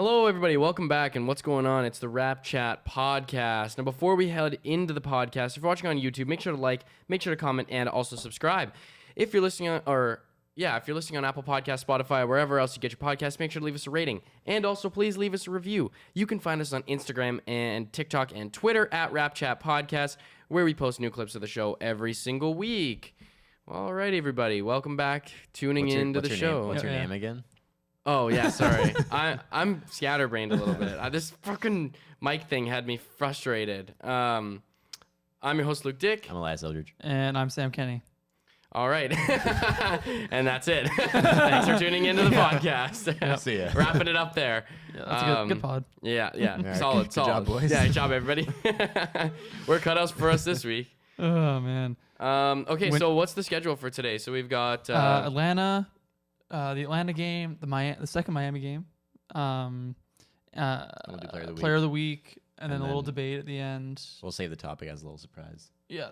Hello, everybody. Welcome back. And what's going on? It's the RapChat podcast. Now, before we head into the podcast, if you're watching on YouTube, make sure to like, make sure to comment, and also subscribe. If you're listening on, if you're listening on Apple Podcasts, Spotify, wherever else you get your podcasts, make sure to leave us a rating. And also, please leave us a review. You can find us on Instagram and TikTok and Twitter at RapChat Podcast, where we post new clips of the show every single week. All right, everybody. Welcome back. Tuning into the show. What's your name again? Oh, yeah, sorry. I'm scatterbrained a little bit. This fucking mic thing had me frustrated. I'm your host, Luke Dick. I'm Elias Eldridge. And I'm Sam Kenny. All right. And that's it. Thanks for tuning into the podcast. Yep. See ya. Wrapping it up there. Yeah, that's a good pod. Yeah. Right. Solid. Good job, boys. Yeah, good job, everybody. We're cutouts for us this week. Oh, man. Okay, so what's the schedule for today? So we've got... Atlanta... the Atlanta game, the second Miami game, We'll do player of the week, and then a little debate at the end. We'll save the topic as a little surprise. Yeah.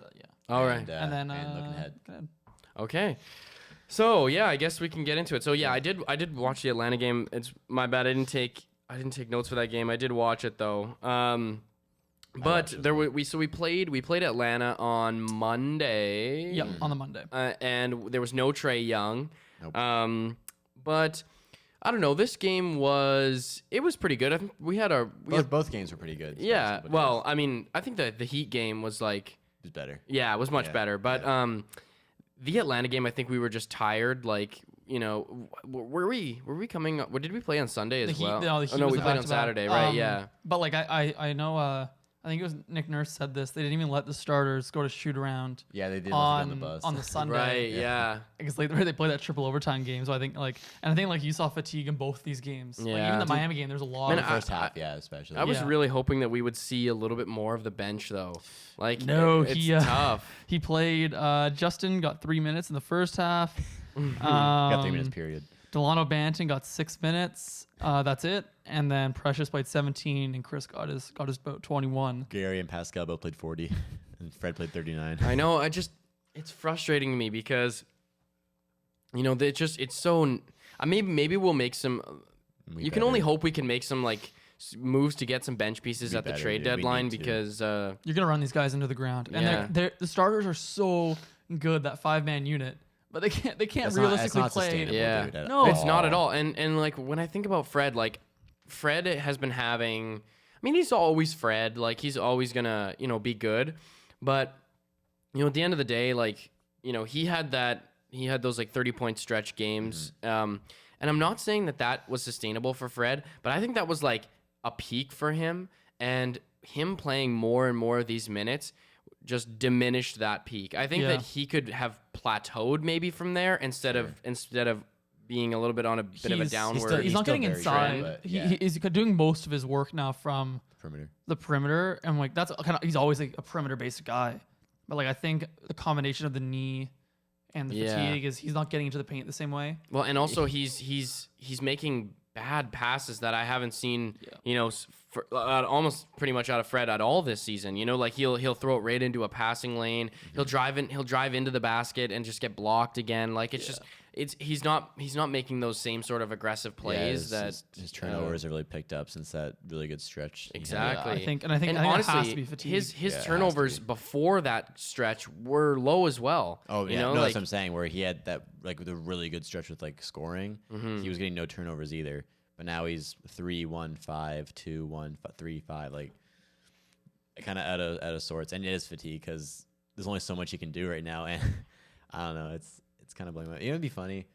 All right. And then looking ahead. Okay. So yeah, I guess we can get into it. So yeah, I did watch the Atlanta game. It's my bad. I didn't take notes for that game. I did watch it though. But we played Atlanta on Monday. Yep, on the Monday. And there was no Trae Young. Nope. But I don't know. This game was pretty good. I think Both games were pretty good. Yeah. Well, I mean, I think the Heat game was like it was better. Yeah, it was much better. But the Atlanta game, I think we were just tired. Like, you know, were we coming up? Did we play on Sunday as well? No, the Heat we was played on Saturday, right? Yeah. But like I know. I think it was Nick Nurse said this. They didn't even let the starters go to shoot around. Yeah, they did on the bus on the Sunday. Right. Yeah. Because they play that triple overtime game. So I think you saw fatigue in both these games. Yeah. Like even the Miami game, there's a lot. In of the first half, especially. I was really hoping that we would see a little bit more of the bench, though. Like, no, it's tough. He played. Justin got 3 minutes in the first half. Got 3 minutes period. Delano Banton got 6 minutes. That's it. And then Precious played 17, and Chris got his about 21. Gary and Pascal both played 40, and Fred played 39. I know. It's frustrating me because, you know, it's so. Maybe we'll make some. You can only hope we can make some like moves to get some bench pieces at the trade deadline because you're gonna run these guys into the ground, and the starters are so good, that 5-man unit. But they can't realistically play. Yeah, no, it's not at all. And like when I think about Fred, like Fred has been having. I mean, he's always Fred. Like he's always gonna be good. But at the end of the day, like he had those like 30-point stretch games. And I'm not saying that was sustainable for Fred, but I think that was like a peak for him, and him playing more and more of these minutes just diminished that peak. I think that he could have plateaued maybe from there instead of being a little bit on a bit of a downward. He's not getting inside. He's doing most of his work now from the perimeter, and like that's kind of, he's always like a perimeter based guy. But like I think the combination of the knee and the fatigue is he's not getting into the paint the same way. Well, and also he's making bad passes that I haven't seen, almost pretty much out of Fred at all this season. Like he'll throw it right into a passing lane. He'll drive into the basket and just get blocked again. Like he's not making those same sort of aggressive plays his turnovers have really picked up since that really good stretch. Exactly. I think honestly, it has to be fatigue. His turnovers before that stretch were low as well. Oh yeah, that's what I'm saying. Where he had that like the really good stretch with like scoring, he was getting no turnovers either. But now he's 3, 1, 5, 2, 1, 3, 5, like kind of out of sorts. And it is fatigue because there's only so much he can do right now. And I don't know, it's kind of blame. It'd be funny.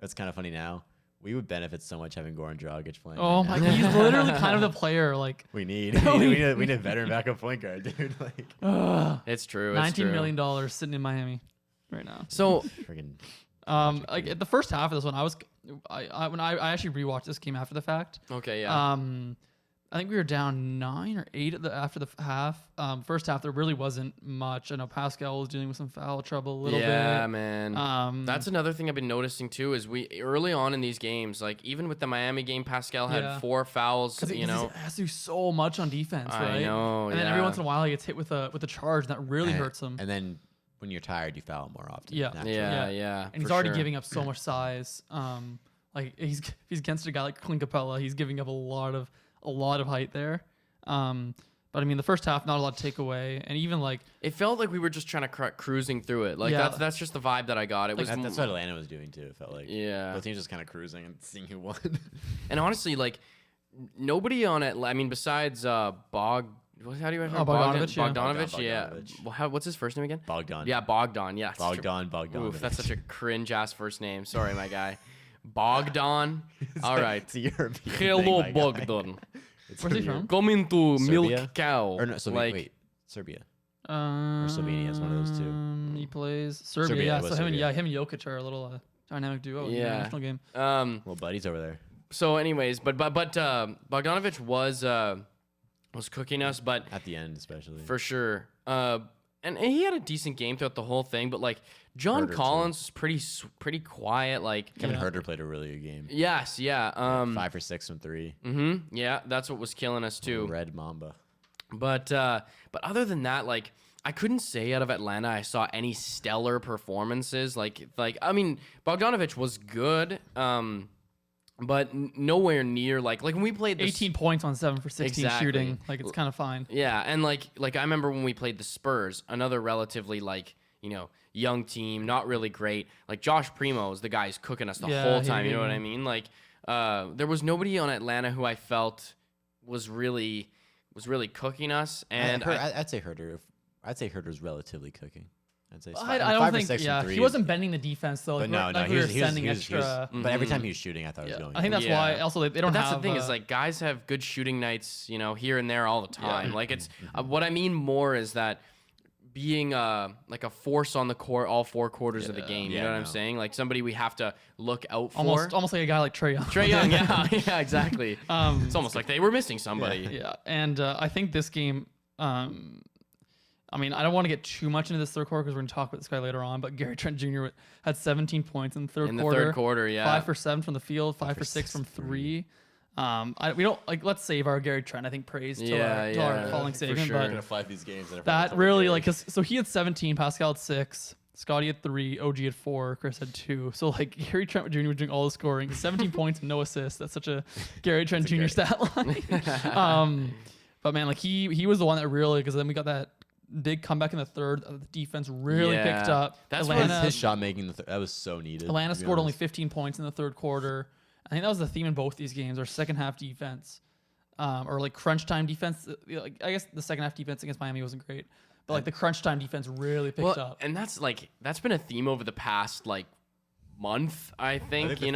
It's kind of funny now. We would benefit so much having Goran Dragic playing. Oh my god, he's literally kind of the player. Like we need a veteran backup point guard, dude. Like it's true. $19 million sitting in Miami right now. So freaking. Like at the first half of this one, when I actually rewatched this game after the fact. Okay, yeah. I think we were down 9 or 8 after the half. First half, there really wasn't much. I know Pascal was dealing with some foul trouble a little bit. Yeah, man. That's another thing I've been noticing too. Is we early on in these games, like even with the Miami game, Pascal had 4 fouls. He has to do so much on defense, right? I know. And then every once in a while, he gets hit with a charge, and that really hurts him. And then when you're tired, you foul more often. Yeah. And he's already giving up so much size. Like he's against a guy like Clint Capella, he's giving up a lot of height there. But I mean, the first half, not a lot to take away, and even like it felt like we were just trying to cruising through it. Like that's just the vibe that I got. It was that's what Atlanta was doing too. It felt like both teams just kind of cruising and seeing who won. And honestly, like nobody on it. I mean, besides How do you remember Bogdanovich? Yeah. Well, what's his first name again? Bogdan. Yeah, Bogdan. Yeah. Bogdan. Oof, that's such a cringe ass first name. Sorry, my guy. Bogdan. All right. It's a European Hello, thing, Bogdan. Where's he from? Coming to Serbia? milk cow. Or no, wait, Serbia. Or Slovenia is one of those two. He plays Serbia. Serbia, Yeah, it was so him Serbia. and Jokic are a little dynamic duo in the national game. Well, buddies over there. So, anyways, but Bogdanovich was cooking us, but At the end, especially. for sure. And he had a decent game throughout the whole thing, but like John Herter, Collins was pretty quiet. Like Kevin Herter played a really good game. yes, yeah. 5 for 6 from 3. Yeah, that's what was killing us too. Red Mamba. But other than that, like I couldn't say out of Atlanta I saw any stellar performances. Like I mean, Bogdanovich was good. But nowhere near like when we played 18 points on 7 for 16 Exactly. shooting. Like it's kind of fine. Yeah, and like I remember when we played the Spurs, another relatively young team, not really great. Like Josh Primo is the guy who's cooking us the whole time. You know what I mean? Like there was nobody on Atlanta who I felt was really cooking us. And I'd say Herter. I'd say Herter's relatively cooking. I'd say I don't think. Yeah, he wasn't bending the defense though. But Like, no, we were he sending was, extra. but every time he was shooting, I thought he was going. I think that's why. Also, they don't but that's have. the thing is like guys have good shooting nights, here and there all the time. Like it's what I mean more is that being like a force on the court all 4 quarters of the game. You know what I'm saying? Like somebody we have to look out for. Almost like a guy like Trae Young. Trae Young, yeah, exactly. It's almost like they were missing somebody. Yeah, and I think this game. I mean, I don't want to get too much into this third quarter because we're going to talk about this guy later on. But Gary Trent Jr. had 17 points in the third quarter. In the third quarter, yeah. 5 for 7 from the field, 5 for 6 from 3. We don't let's save our Gary Trent. I think praise till our falling segment. sure. But We're gonna fight these games. that really so he had 17, Pascal had 6, Scotty had 3, OG had 4, Chris had 2. So like Gary Trent Jr. was doing all the scoring, 17 points and no assists. That's such a Gary Trent Jr. stat line. But man, like he was the one that really, because then we got that big comeback in the third. The defense really picked up. That's his shot making. That was so needed. Atlanta scored only 15 points in the third quarter. I think that was the theme in both these games. Our second half defense, or like crunch time defense. I guess the second half defense against Miami wasn't great, but like the crunch time defense really picked up. And that's been a theme over the past month. I think Sorry.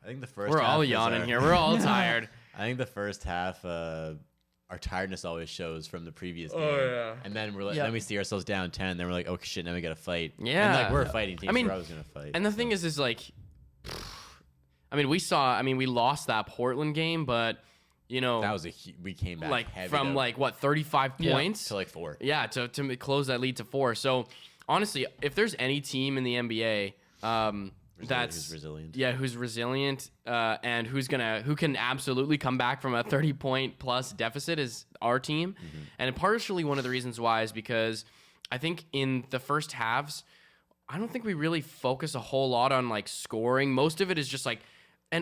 I think the first. We're all yawning here. We're all tired. I think the first half. Our tiredness always shows from the previous game. And then then we see ourselves down 10. Then we're like, oh shit, now we gotta fight. Yeah. And we're fighting teams. We're always gonna fight. And the thing is we lost that Portland game, but that was we came back heavy from 35 points to 4. Yeah, to close that lead to 4. So honestly, if there's any team in the NBA who's resilient. Yeah, who's resilient and who can absolutely come back from a 30-point plus deficit is our team. And partially one of the reasons why is because I think in the first halves, I don't think we really focus a whole lot on scoring. Most of it is just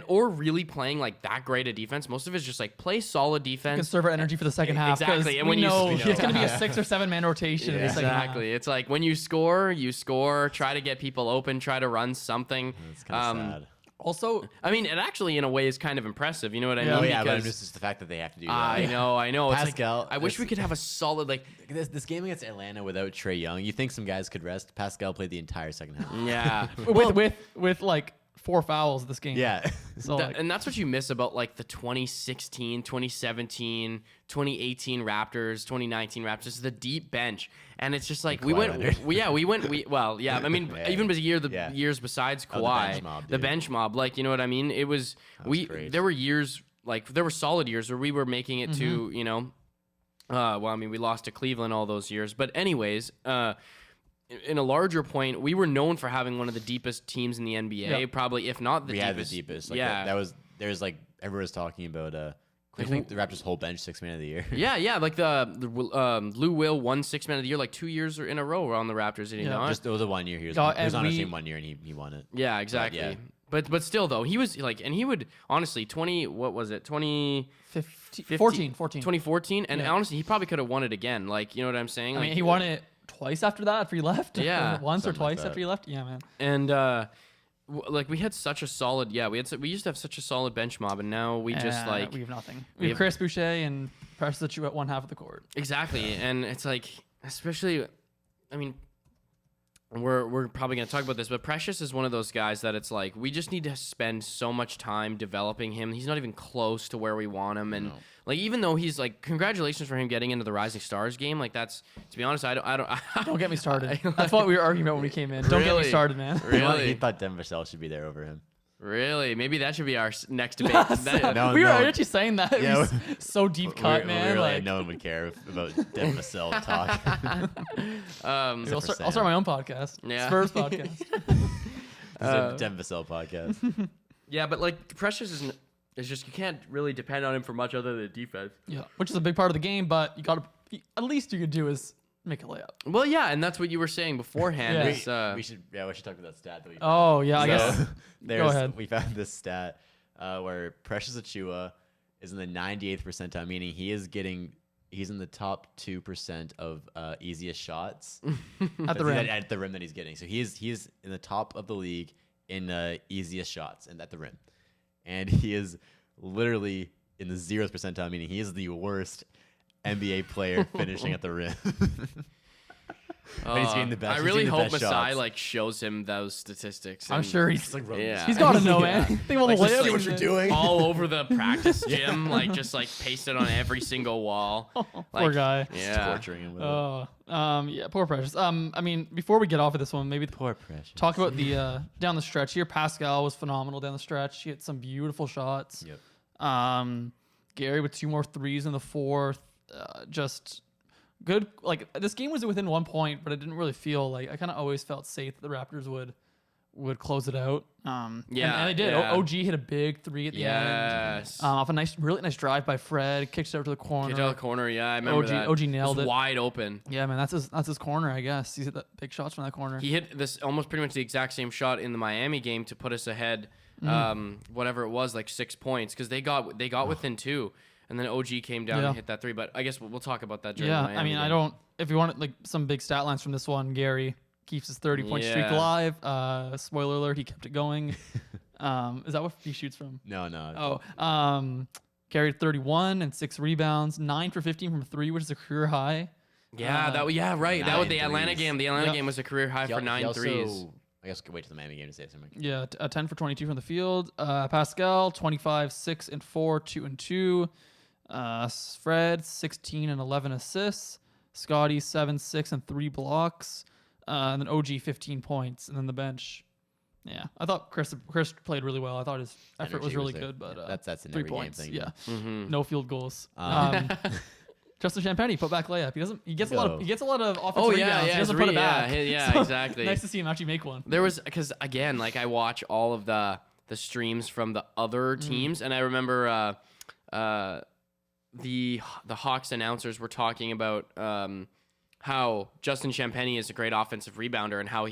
or really playing that great a defense. Most of it is just play solid defense. Conserve our energy for the second half. Exactly. And we know it's going to be a 6 or 7 man rotation. Yeah. Exactly. It's when you score, try to get people open, try to run something. It's kind of sad. Also, I mean, it actually in a way is kind of impressive. You know what I mean? Oh yeah, but it's just the fact that they have to do that. I know. Pascal, I wish we could have a solid this game against Atlanta without Trae Young. You think some guys could rest? Pascal played the entire second half. Yeah. with 4 fouls this game. Yeah. So and that's what you miss about the 2016, 2017, 2018 Raptors, 2019 Raptors, the deep bench. And it's just I mean, even years besides Kawhi, the bench mob, you know what I mean? It was, there were years, there were solid years where we were making it to, we lost to Cleveland all those years. But anyways, in a larger point, we were known for having one of the deepest teams in the NBA, probably if not the deepest. We had the deepest. There's everyone was talking about I think the Raptors' whole bench 6th man of the year. Yeah. Like the Lou Will won 6th man of the year like 2 years in a row on the Raptors. Did he not? Just it was a 1 year. He was on our team 1 year and he won it. Yeah, exactly. But still though, he was like, and he would honestly 2014, 2014, and honestly he probably could have won it again. Like, you know what I'm saying? I Like, mean, he won it twice after that after he left. Yeah, once or twice after he left. Yeah, man. And like we had such a solid, we used to have such a solid bench mob, and now we just like we have nothing. We have Chris Boucher and Precious Achiuwa at one half of the court. Exactly, and it's like, especially, I mean, we're probably gonna talk about this, but Precious is one of those guys that it's like we just need to spend so much time developing him. He's not even close to where we want him, and like even though he's like, congratulations for him getting into the Rising Stars game. Like that's, to be honest, I don't get me started. That's what we were arguing about when we came in. Don't get me started, man. Really, he thought Denver Vassell should be there over him. Really? Maybe that should be our next debate. We were actually saying that. Yeah, so deep cut, man. Like no one would care about Denver Vassell talk. I'll start my own podcast. Yeah. Spurs podcast. It's a Denver Vassell podcast. Yeah, but like Precious isn't. It's just you can't really depend on him for much other than defense. Yeah, which is a big part of the game, but you got to at least you could do is make a layup. Well, yeah, and that's what you were saying beforehand. We should talk about that stat. That we I guess. Go ahead. We found this stat where Precious Achiuwa is in the 98th percentile, meaning he's in the top 2% of easiest shots at the rim. At the rim that he's getting. So he's in the top of the league in easiest shots and at the rim. And he is literally in the 0th percentile, meaning he is the worst NBA player finishing at the rim. But he's getting the best. I really hope Masai shots. like shows him those statistics. I'm sure he's he's got to know, man. Think about the layups. See what you're doing. All over the practice gym, like just like pasted on every single wall. Like, poor guy. Yeah, torturing him with it. Yeah, poor Precious. I mean, before we get off of this one, maybe poor Precious. Talk about the down the stretch here. Pascal was phenomenal down the stretch. He hit some beautiful shots. Yep. Gary with 2 more threes in the 4th. Just good. Like this game was within 1 point, but it didn't really feel like, I kind of always felt safe that the Raptors would close it out. And they did. Yeah. OG hit a big 3 at the end. Off a really nice drive by Fred. Kicked it out to the corner. Kicked out the corner. Yeah, I remember that. OG nailed it. Wide open. Yeah, man, that's his corner. I guess he's hit the big shots from that corner. He hit this almost pretty much the exact same shot in the Miami game to put us ahead. Whatever it was, like 6 points, because they got within 2. And then OG came down and hit that 3. But I guess we'll talk about that during the Miami game. If you want like some big stat lines from this one, Gary keeps his 30-point streak alive. Spoiler alert, he kept it going. Is that what he shoots from? No. Gary 31 and 6 rebounds, 9 for 15 from 3, which is a career high. Yeah, right. That was the Atlanta game. The Atlanta game was a career high for 9 threes. I guess we could wait to the Miami game to say something. Yeah, 10 for 22 from the field. Pascal 25, 6 and 4, 2 and 2. Fred 16 and 11 assists. Scotty 7, 6 and 3 blocks. And then OG 15 points. And then the bench. Yeah, I thought Chris played really well. I thought his effort was really good, but that's an 3 every points. game thing. Yeah, no field goals. Justin Champagnie put back layup. He gets a lot of offensive rebounds. He doesn't put it back. Yeah, exactly. Nice to see him actually make one. There was, because again, like I watch all of the streams from the other teams, and I remember the Hawks announcers were talking about how Justin Champagnie is a great offensive rebounder, and how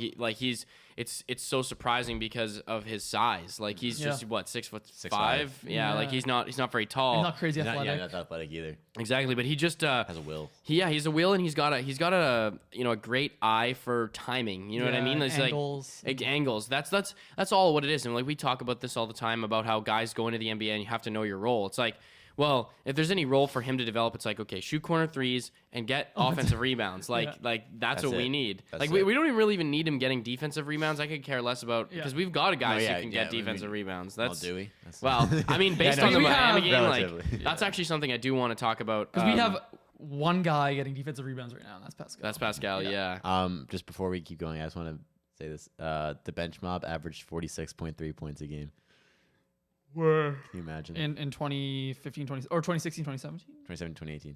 it's so surprising because of his size. Like he's just 6'5". Yeah, like he's not very tall. He's not crazy athletic. Not athletic either. Exactly, but he just has a will. He's a will, and he's got a a great eye for timing. You know what I mean? It's angles. Like angles. That's all what it is. And like we talk about this all the time about how guys go into the NBA and you have to know your role. It's like, well, if there's any role for him to develop, it's like, okay, shoot corner threes and get offensive rebounds. Like that's what we need. We don't really even need him getting defensive rebounds. I could care less about, because we've got guys who can get defensive rebounds. Do we? Well, I mean, based on the Miami game, that's actually something I do want to talk about. Because we have one guy getting defensive rebounds right now, and that's Pascal. That's Pascal, yeah. Just before we keep going, I just want to say this. The bench mob averaged 46.3 points a game. Can you imagine? In 2015, or 2016, 2017? 2018.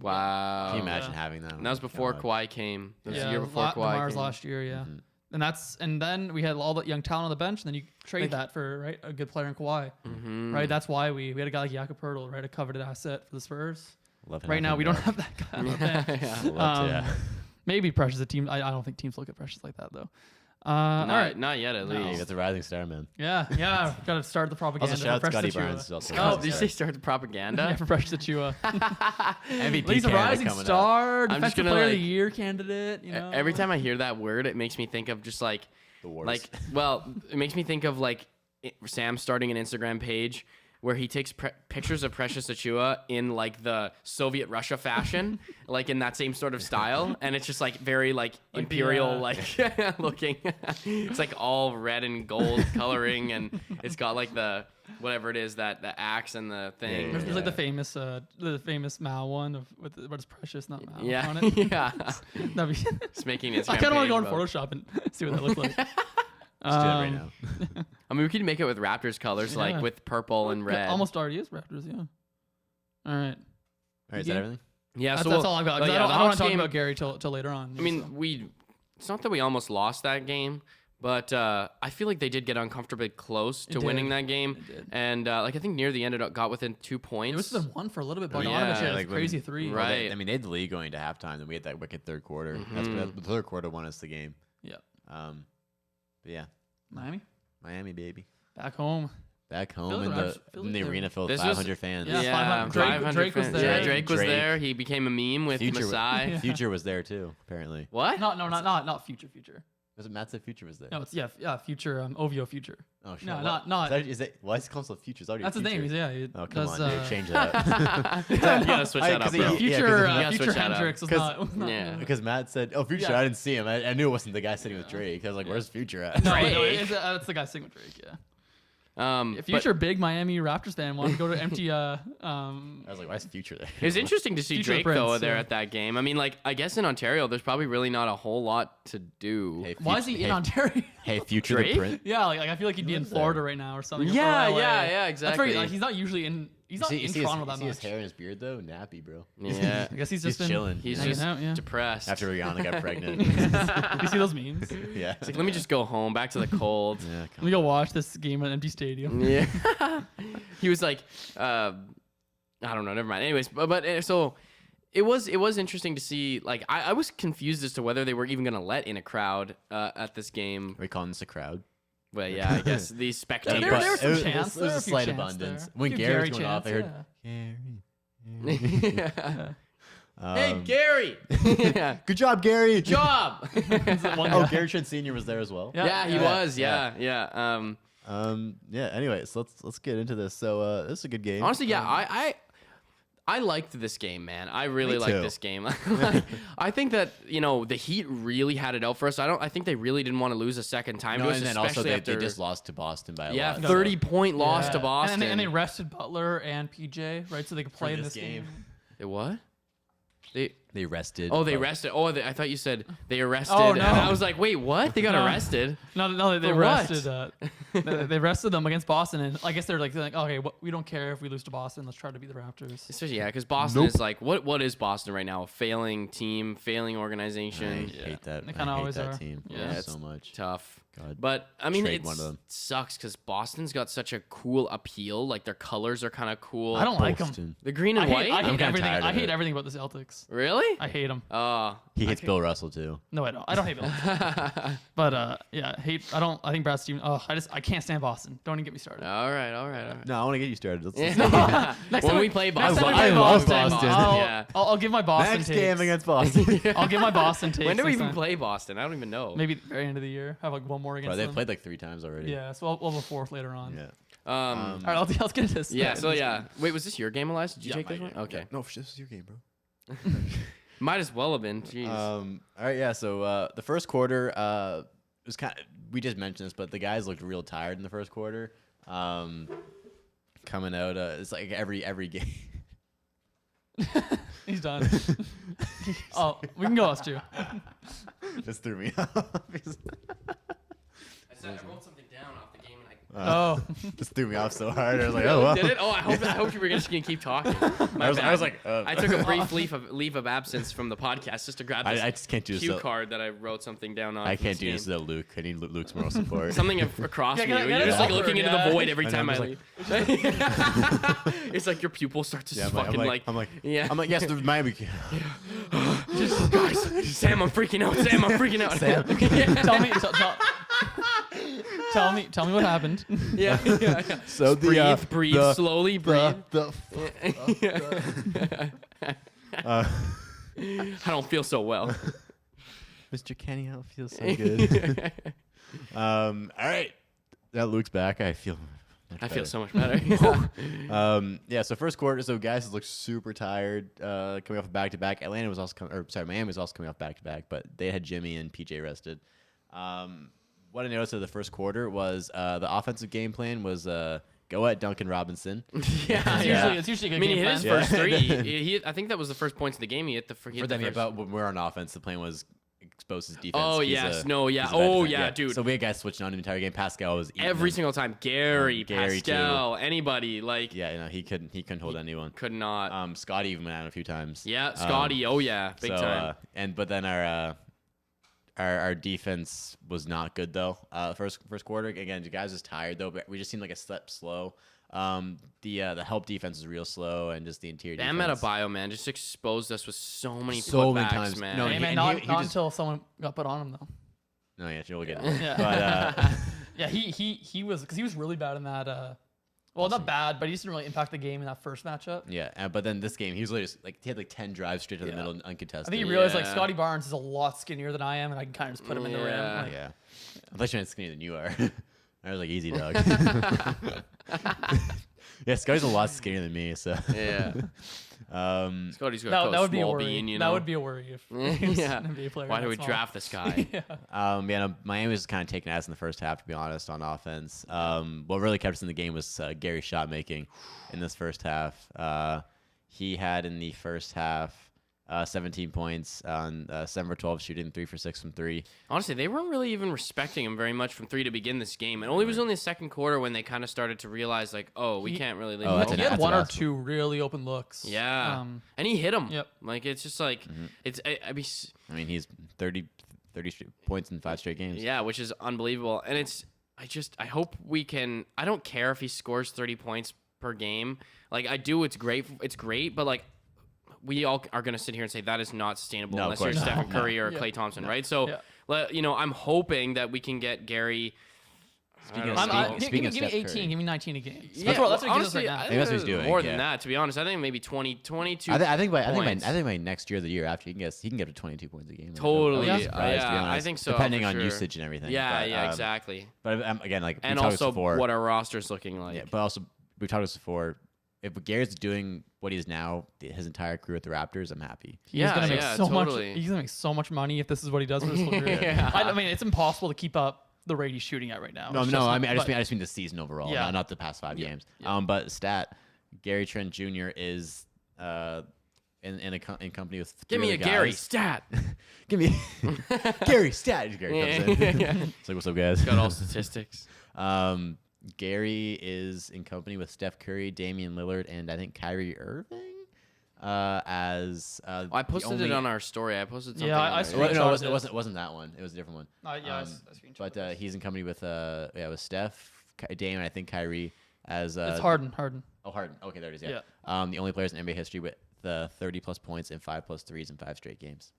Wow. Can you imagine having that? And that was before Kawhi came. That was the year before Kawhi Mars came. last year, yeah. And then we had all that young talent on the bench, and then you trade that for a good player in Kawhi, right? That's why we had a guy like Jakob Poeltl, right, a coveted asset for the Spurs. Right now we don't have that guy on the bench. Maybe Precious a team. I don't think teams look at Precious like that though. All right, not yet at least. You got the rising star, man. Yeah, got to start the propaganda. Also, shout out for Scotty Precious Barnes. Achiuwa. Did you say start the propaganda? Yeah, for Precious Achiuwa. MVP He's a Canada rising coming star, I'm just defensive gonna, player of like, the year candidate. You know, Every time I hear that word, it makes me think of just like The worst. it makes me think of like Sam starting an Instagram page where he takes pictures of Precious Achiuwa in like the Soviet Russia fashion, like in that same sort of style, and it's just like very like imperial looking. It's like all red and gold coloring, and it's got like the whatever it is, that the axe and the thing. There's like the famous Mao one of what is Precious, not Mao on it. Yeah. That'd be Just making it. I kind of want to go on Photoshop and see what that looks like. Let's do it right now. I mean, we could make it with Raptors colors, like with purple and red. Almost already is Raptors, yeah. All right. All right, is that everything? Yeah, That's all I've got. 'Cause I don't want to talk about Gary till later on. I mean, it's not that we almost lost that game, but I feel like they did get uncomfortably close to winning that game. It did. And I think near the end it got within 2 points. It was within one for a little bit, but Yeah, had like a crazy three. Right. They had the lead going to halftime, then we had that wicked third quarter. The third quarter won us the game. Yeah. But yeah, Miami, baby. back home. Back home Feels in like the they're- arena filled with This was- 500 fans. Yeah. 500. 500 Drake was fans. there. Yeah, Drake was Drake. there. He became a meme with Future Masai. Future was there too, apparently. What? Not Future. Was it Matt said Future was there? No, it's Future. OVO Future. Oh, shit. No, What? not. Is that, why is it called Future? It's already That's his Future. name. He Oh, come does, on, dude. Change that. You gotta switch that up, 'cause he- bro. yeah, Future, you gotta Future switch that up. Hendrix was not. Yeah. Because Matt said, "Oh, Future." Yeah. I didn't see him. I knew it wasn't the guy sitting with Drake. I was like, "Where's Future at?" No, Drake. it's the guy singing with Drake. Yeah. If But Future, big Miami Raptors fan, wanted to go to empty. I was like, "Why is Future there?" it was interesting to see Future Drake Prince, though there yeah. at that game. I mean, like I guess in Ontario, there's probably really not a whole lot to do. Hey, Why is he in Ontario? Hey, Future Drake? the print. Yeah, like I feel like he'd be in lives Florida there. right now or something. Yeah, or LA. yeah, That's exactly. very, he's not usually in. He's not in Toronto that see his much. hair and his beard though? Nappy, bro. Yeah, I guess he's He's just been chilling. he's hanging just out, yeah. depressed. After Rihanna got pregnant. You see those memes? Yeah. He's like, let me just go home, back to the cold. Yeah. Let me go watch this game at an empty stadium. Yeah. He was like, I don't know, never mind. Anyways, so it was interesting to see. Like, I was confused as to whether they were even gonna let in a crowd at this game. Are we calling this a crowd? Well, yeah, I guess these spectators. There was some It was- chance. it was There were a few slight chants abundance. there. When Few Gary was Gary going off, I heard chants, Gary. Hey, Gary! Yeah. Good job, Gary. Job! Oh, Gary Trent Jr. was there as well. Yeah, he was. Yeah. Yeah. Anyway, so let's get into this. So this is a good game. Honestly, yeah, I liked this game, man. I really Me liked too. this game. I think that the Heat really had it out for us. I think they really didn't want to lose a second time. No, to us, and then also especially they after, just lost to Boston by a yeah, lot. 30-point loss Yeah. to Boston. And they rested Butler and PJ, right? So they could play in this this game. game. They what? They rested. Oh, they but- rested. Oh, I thought you said they arrested. Oh, And no. I was like, wait, what? They got No. arrested? No, they For rested. They rested them against Boston, and I guess they're like, okay, we don't care if we lose to Boston. Let's try to beat the Raptors. Especially, yeah, because Boston is like, what is Boston right now? A failing team, failing I organization. hate that. They I kinda hate always that are. team. Yeah, so much. Tough. God. But I mean, Trade it one of them. sucks because Boston's got such a cool appeal. Like their colors are kind of cool. I don't like them. Boston. The green and white. I hate kinda everything. tired I of hate it. everything about the Celtics. Really? I hate them. He hates Bill Russell too. No, I don't. I don't hate Bill. But yeah, hate. I think Brad Stevens. I can't stand Boston. Don't even get me started. all right. No, I want to get you started. Let's Yeah. Next When time we play next Boston, time we play I love Boston, Boston. Yeah. I'll give my Boston next takes. game against Boston. I'll give my Boston takes. When do we next even time. play Boston? I don't even know. Maybe the very end of the year. Have like one more against Bro, they've them. played like 3 times already. Yeah, so we'll have a fourth later on. Yeah. All right, let's get into this. Yeah. So yeah. Wait, was this your game, Elias? Did you Yeah, take my this one? game. Okay. Yeah. No, this is your game, bro. Might as well have been. Jeez. All right, yeah. So the first quarter was kind of, we just mentioned this, but the guys looked real tired in the first quarter. Coming out, it's like every game. He's done. Oh, we can go us too. This threw me off. I wrote something down off the game and Just threw me off so hard. I was like, oh, well. Did it? Oh, I hope you were just gonna keep talking. I was like, I took a brief leave of absence from the podcast just to grab this I just can't do cue this. card that I wrote something down on. I can't do this without Luke. I need Luke's moral support. Something across me. You're just like looking into the void every time I leave. It's like your pupils start to fucking I'm like, yes, the Miami. Just guys, Sam, I'm freaking out. Sam, Sam, tell me what happened. Yeah. So breathe, slowly breathe. I don't feel so well. Mr. Kenny, I don't feel so good. All right, now Luke's back. I feel so much better. So first quarter. So guys look super tired coming off a back-to-back. Miami was also coming off back-to-back, but they had Jimmy and PJ rested. What I noticed of the first quarter was the offensive game plan was go at Duncan Robinson. It's usually a good game he hit plan. his first three. I think that was the first points of the game. He hit the first. But when we're on offense, the plan was expose his defense. Oh, He's dude. So we had guys switching on the entire game. Pascal was eating every them. single time. Gary Pascal, too. Anybody like. Yeah, he couldn't hold anyone. Could not. Scotty even went out a few times. Yeah, Scotty. Big time. But then our defense was not good though. First quarter again, the guys was tired though. But we just seemed like a step slow. The help defense is real slow, and just the interior. Bam defense. Adebayo, man, just exposed us with so many times, man. No, not until someone got put on him though. No, yeah, we'll get it. Yeah. But he was really bad in that. Well, not bad, but he just didn't really impact the game in that first matchup. Yeah, but then this game, he was literally just, he had 10 drives straight to the middle, uncontested. I think he realized Scotty Barnes is a lot skinnier than I am, and I can kind of just put him in the rim. I thought you were skinnier than you are. I was like, easy, dog. Yeah, Scotty's a lot skinnier than me, so. Yeah. Scotty's got that would be a small worry. bean, you know? That would be a worry if he was an NBA player. Why do we draft this guy? Miami was kind of taking ass in the first half, to be honest, on offense. What really kept us in the game was Gary's shot making in this first half. He had in the first half 17 points on 7 for 12 shooting, 3 for 6 from 3. Honestly, they weren't really even respecting him very much from 3 to begin this game. It only was only the second quarter when they kind of started to realize, like, we can't really leave him alone. He had one or two really open looks. Yeah. And he hit them. Yep. Like, it's just like, I mean, he's 30 points in 5 straight games. Yeah, which is unbelievable. And I hope we can, I don't care if he scores 30 points per game. Like, I do, it's great, but like, we all are going to sit here and say that is not sustainable unless you're Stephen Curry or Klay Thompson, right? So, I'm hoping that we can get Gary. Give me 18, give me 19 a game. Yeah, that's what he gives us right now. I think that's what he's doing. More than that, to be honest. I think maybe 22. I think by next year, the year after, he can get to 22 points a game. Totally. I think so. Depending on usage and everything. Yeah, exactly. But again, like, and also what our roster's looking like. Yeah, but also we've talked about this before. If Gary's doing what he's now, his entire career with the Raptors, I'm happy. He's gonna make so much. He's gonna make so much money if this is what he does for his whole career. I mean, it's impossible to keep up the rate he's shooting at right now. I just mean the season overall, not the past 5 games. But Gary Trent Jr. is in company with. Give me a Gary stat. Give me Gary stat. Gary comes in. It's like, what's up, guys? Got all statistics. Gary is in company with Steph Curry, Damian Lillard, and I think Kyrie Irving. I posted it on our story. I posted something. Yeah, I it wasn't that one. It was a different one. I screenshot. But he's in company with Steph, Dame, and I think Kyrie as. It's Harden. Oh, Harden. Okay, there it is. Yeah. The only players in NBA history with 30+ points and 5+ threes in 5 straight games.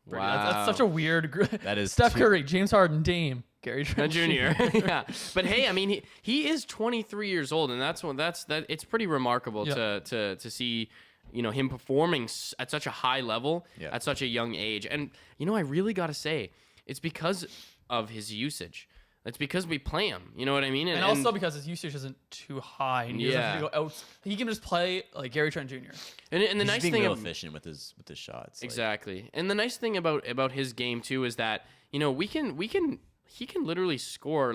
Wow. That's such a weird group. That is Steph Curry, James Harden, Dame, Gary Trent Jr. Yeah, but hey, I mean, he is 23 years old, and it's pretty remarkable to see, him performing at such a high level at such a young age. And I really got to say, it's because of his usage. It's because we play him. You know what I mean? And also because his usage isn't too high. And he doesn't have to go out. He can just play like Gary Trent Jr. And the nice thing, real efficient with his shots. Exactly. And the nice thing about his game too is that he can literally score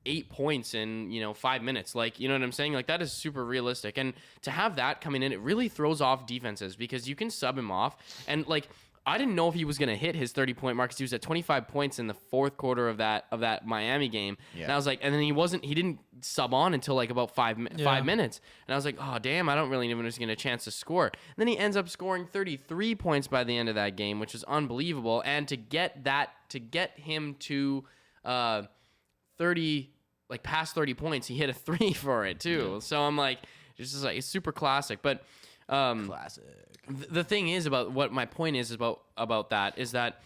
8 points in 5 minutes. Like, you know what I'm saying? Like, that is super realistic. And to have that coming in, it really throws off defenses because you can sub him off. And like, I didn't know if he was going to hit his 30-point mark because he was at 25 points in the fourth quarter of that Miami game. Yeah. And I was like, and then he didn't sub on until like about 5 minutes. And I was like, oh, damn, I don't really even know if he's going to get a chance to score. And then he ends up scoring 33 points by the end of that game, which is unbelievable. And to get him to 30, like past 30 points, he hit a 3 for it too. Yeah. So I'm like, it's it's super classic. But classic. The thing is about what my point is about that is that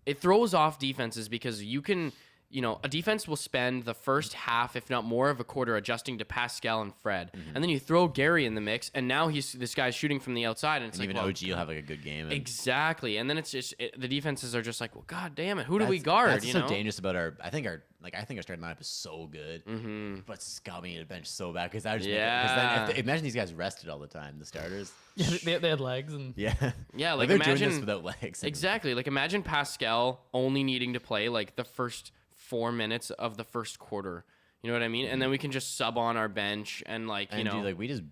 it throws off defenses because you can, a defense will spend the first half, if not more of a quarter, adjusting to Pascal and Fred. Mm-hmm. And then you throw Gary in the mix, and now this guy's shooting from the outside. And it's even OG will have like a good game. Exactly. And then it's just, the defenses are just like, well, God damn it, who do we guard? That's so dangerous about I think our starting lineup is so good, but Scott me to the bench so bad because imagine these guys rested all the time, the starters. Yeah, they had legs and yeah, like they're imagine doing this without legs. Exactly, like imagine Pascal only needing to play like the first 4 minutes of the first quarter. You know what I mean? And then we can just sub on our bench and dude, we just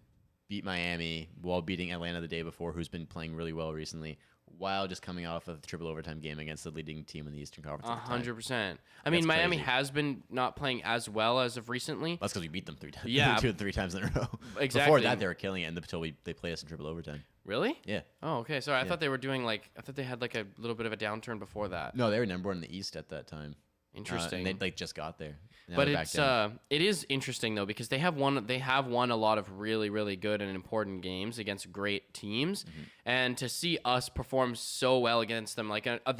beat Miami while beating Atlanta the day before, who's been playing really well recently, while just coming off of the triple overtime game against the leading team in the Eastern Conference. 100%. I mean, Miami has been not playing as well as of recently. That's because we beat them 3 times. Yeah, 2 or 3 times in a row. Exactly. Before that, they were killing it until they played us in triple overtime. Really? Yeah. Oh, okay. Sorry, I thought they were doing I thought they had like a little bit of a downturn before that. No, they were number 1 in the East at that time. Interesting. And they just got there. Now but it is interesting though because they have won a lot of really, really good and important games against great teams, and to see us perform so well against them, like one of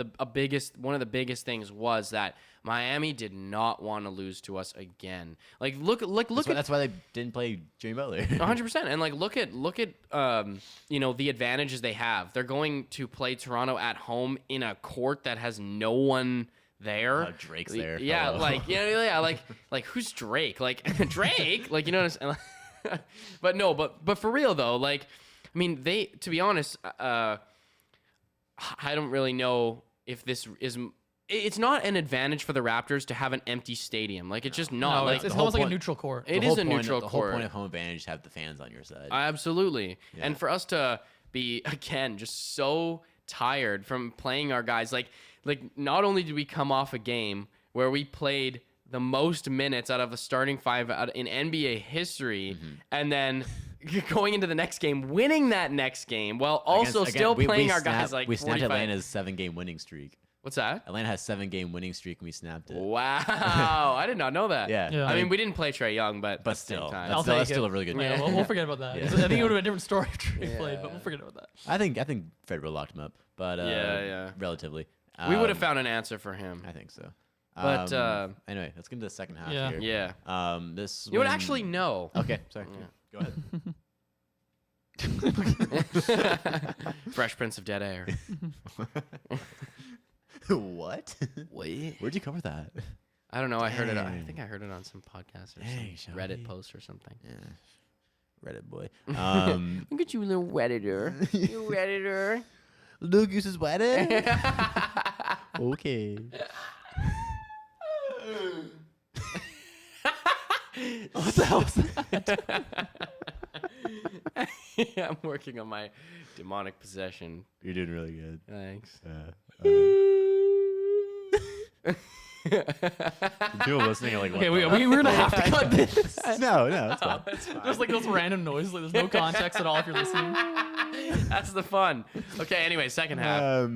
the biggest things was that Miami did not want to lose to us again. Like look that's why they didn't play Jimmy Butler. 100%. And like look at the advantages they have. They're going to play Toronto at home in a court that has no one there. Drake's there. Yeah, hello. like who's Drake? Like Drake? Like what I'm saying? but for real though, like I mean, to be honest, I don't really know if this is. It's not an advantage for the Raptors to have an empty stadium. Like it's just not. No, it's almost like a neutral court. It is a neutral court. The whole point of home advantage is to have the fans on your side. Absolutely, and for us to be again just so tired from playing our guys, like not only did we come off a game where we played the most minutes out of a starting 5 in NBA history, and then going into the next game, winning that next game, while also playing our guys like 45. We snapped Atlanta's 7-game winning streak. What's that? Atlanta has 7-game winning streak, and we snapped it. Wow, I did not know that. Yeah. I mean, we didn't play Trae Young, but still, time. that's still a really good game. Yeah, we'll forget about that. Yeah. I think it would have been a different story if Trae played, but we'll forget about that. I think Fred would have locked him up, but relatively. We would have found an answer for him. I think so. But anyway, let's get into the second half here. Yeah. This you would actually know. Okay, sorry. Yeah. Go ahead. Fresh Prince of Dead Air. What? Wait. Where'd you cover that? I don't know. I heard it. I think I heard it on some podcast or some Reddit post or something. Yeah. Reddit boy. Look at you, little Redditor. You Redditor. Little Goose is wedded? Okay. What the hell is that? Yeah, I'm working on my demonic possession. You're doing really good. Thanks. People listening are like, okay, we're gonna have to cut this. No, it's fine. It's fine. There's like those random noises. Like, there's no context at all if you're listening. That's the fun. Okay, anyway, second half.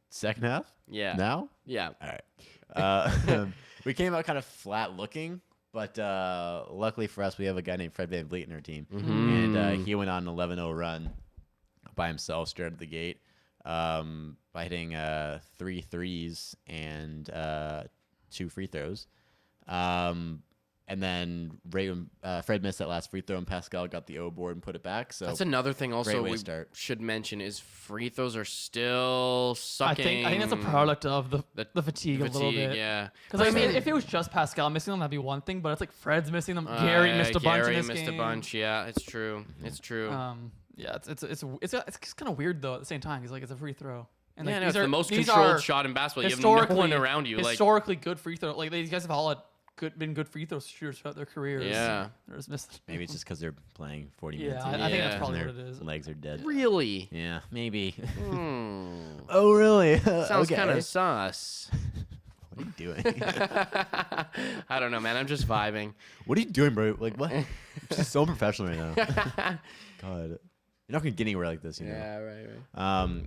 Second half? Yeah. Now? Yeah. All right. We came out kind of flat looking, but luckily for us, we have a guy named Fred VanVleet in our team. Mm-hmm. And he went on an 11-0 run by himself straight out of the gate by hitting 3 threes and 2 free throws. And then Fred missed that last free throw, and Pascal got the O board and put it back. So that's another thing also we should mention is free throws are still sucking. I think that's a product of the fatigue a little bit. Yeah. Because I mean, if it was just Pascal missing them, that'd be one thing. But it's like Fred's missing them. Gary missed a bunch in this game. Gary missed a bunch. Yeah, it's true. It's true. Yeah, it's kind of weird though. At the same time, he's like it's a free throw. And yeah, it's the most controlled shot in basketball. You have no one around you. Historically good free throw. Like these guys have all had been good free throw shooters throughout their careers. Yeah. Maybe it's just because they're playing 40 minutes. I think that's probably what it is. Legs are dead. Really? Yeah, maybe. Oh, really? Sounds okay. kind of sus. What are you doing? I don't know, man. I'm just vibing. What are you doing, bro? Like, what? This is so unprofessional right now. God. You're not going to get anywhere like this, you know? Yeah, right.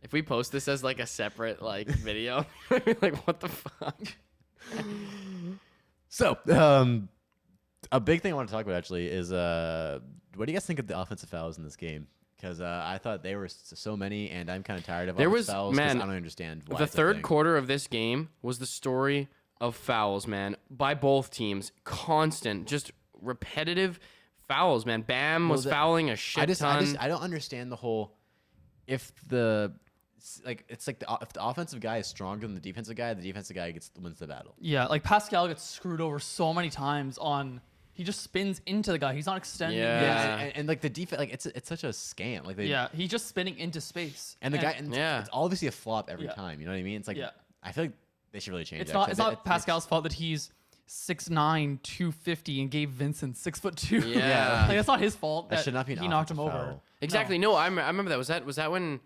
If we post this as like a separate like video, like what the fuck? So, a big thing I want to talk about actually is what do you guys think of the offensive fouls in this game? Because I thought they were so many, and I'm kind of tired of offensive fouls. Man, I don't understand why. The third quarter of this game was the story of fouls, man, by both teams. Constant, just repetitive fouls, man. Bam was fouling a shit ton. I don't understand the whole. If the if the offensive guy is stronger than the defensive guy wins the battle. Yeah, like Pascal gets screwed over so many times on. He just spins into the guy. He's not extending. Yeah, and like the defense, like it's such a scam. Like he's just spinning into space. And the guy, it's obviously a flop every time. You know what I mean? It's like I feel like they should really change. It's not Pascal's fault that he's 6'9", 250, and Gabe Vincent 6'2". Yeah, like that's not his fault. That should not be. He knocked him over. Exactly. No, I remember that. Was that when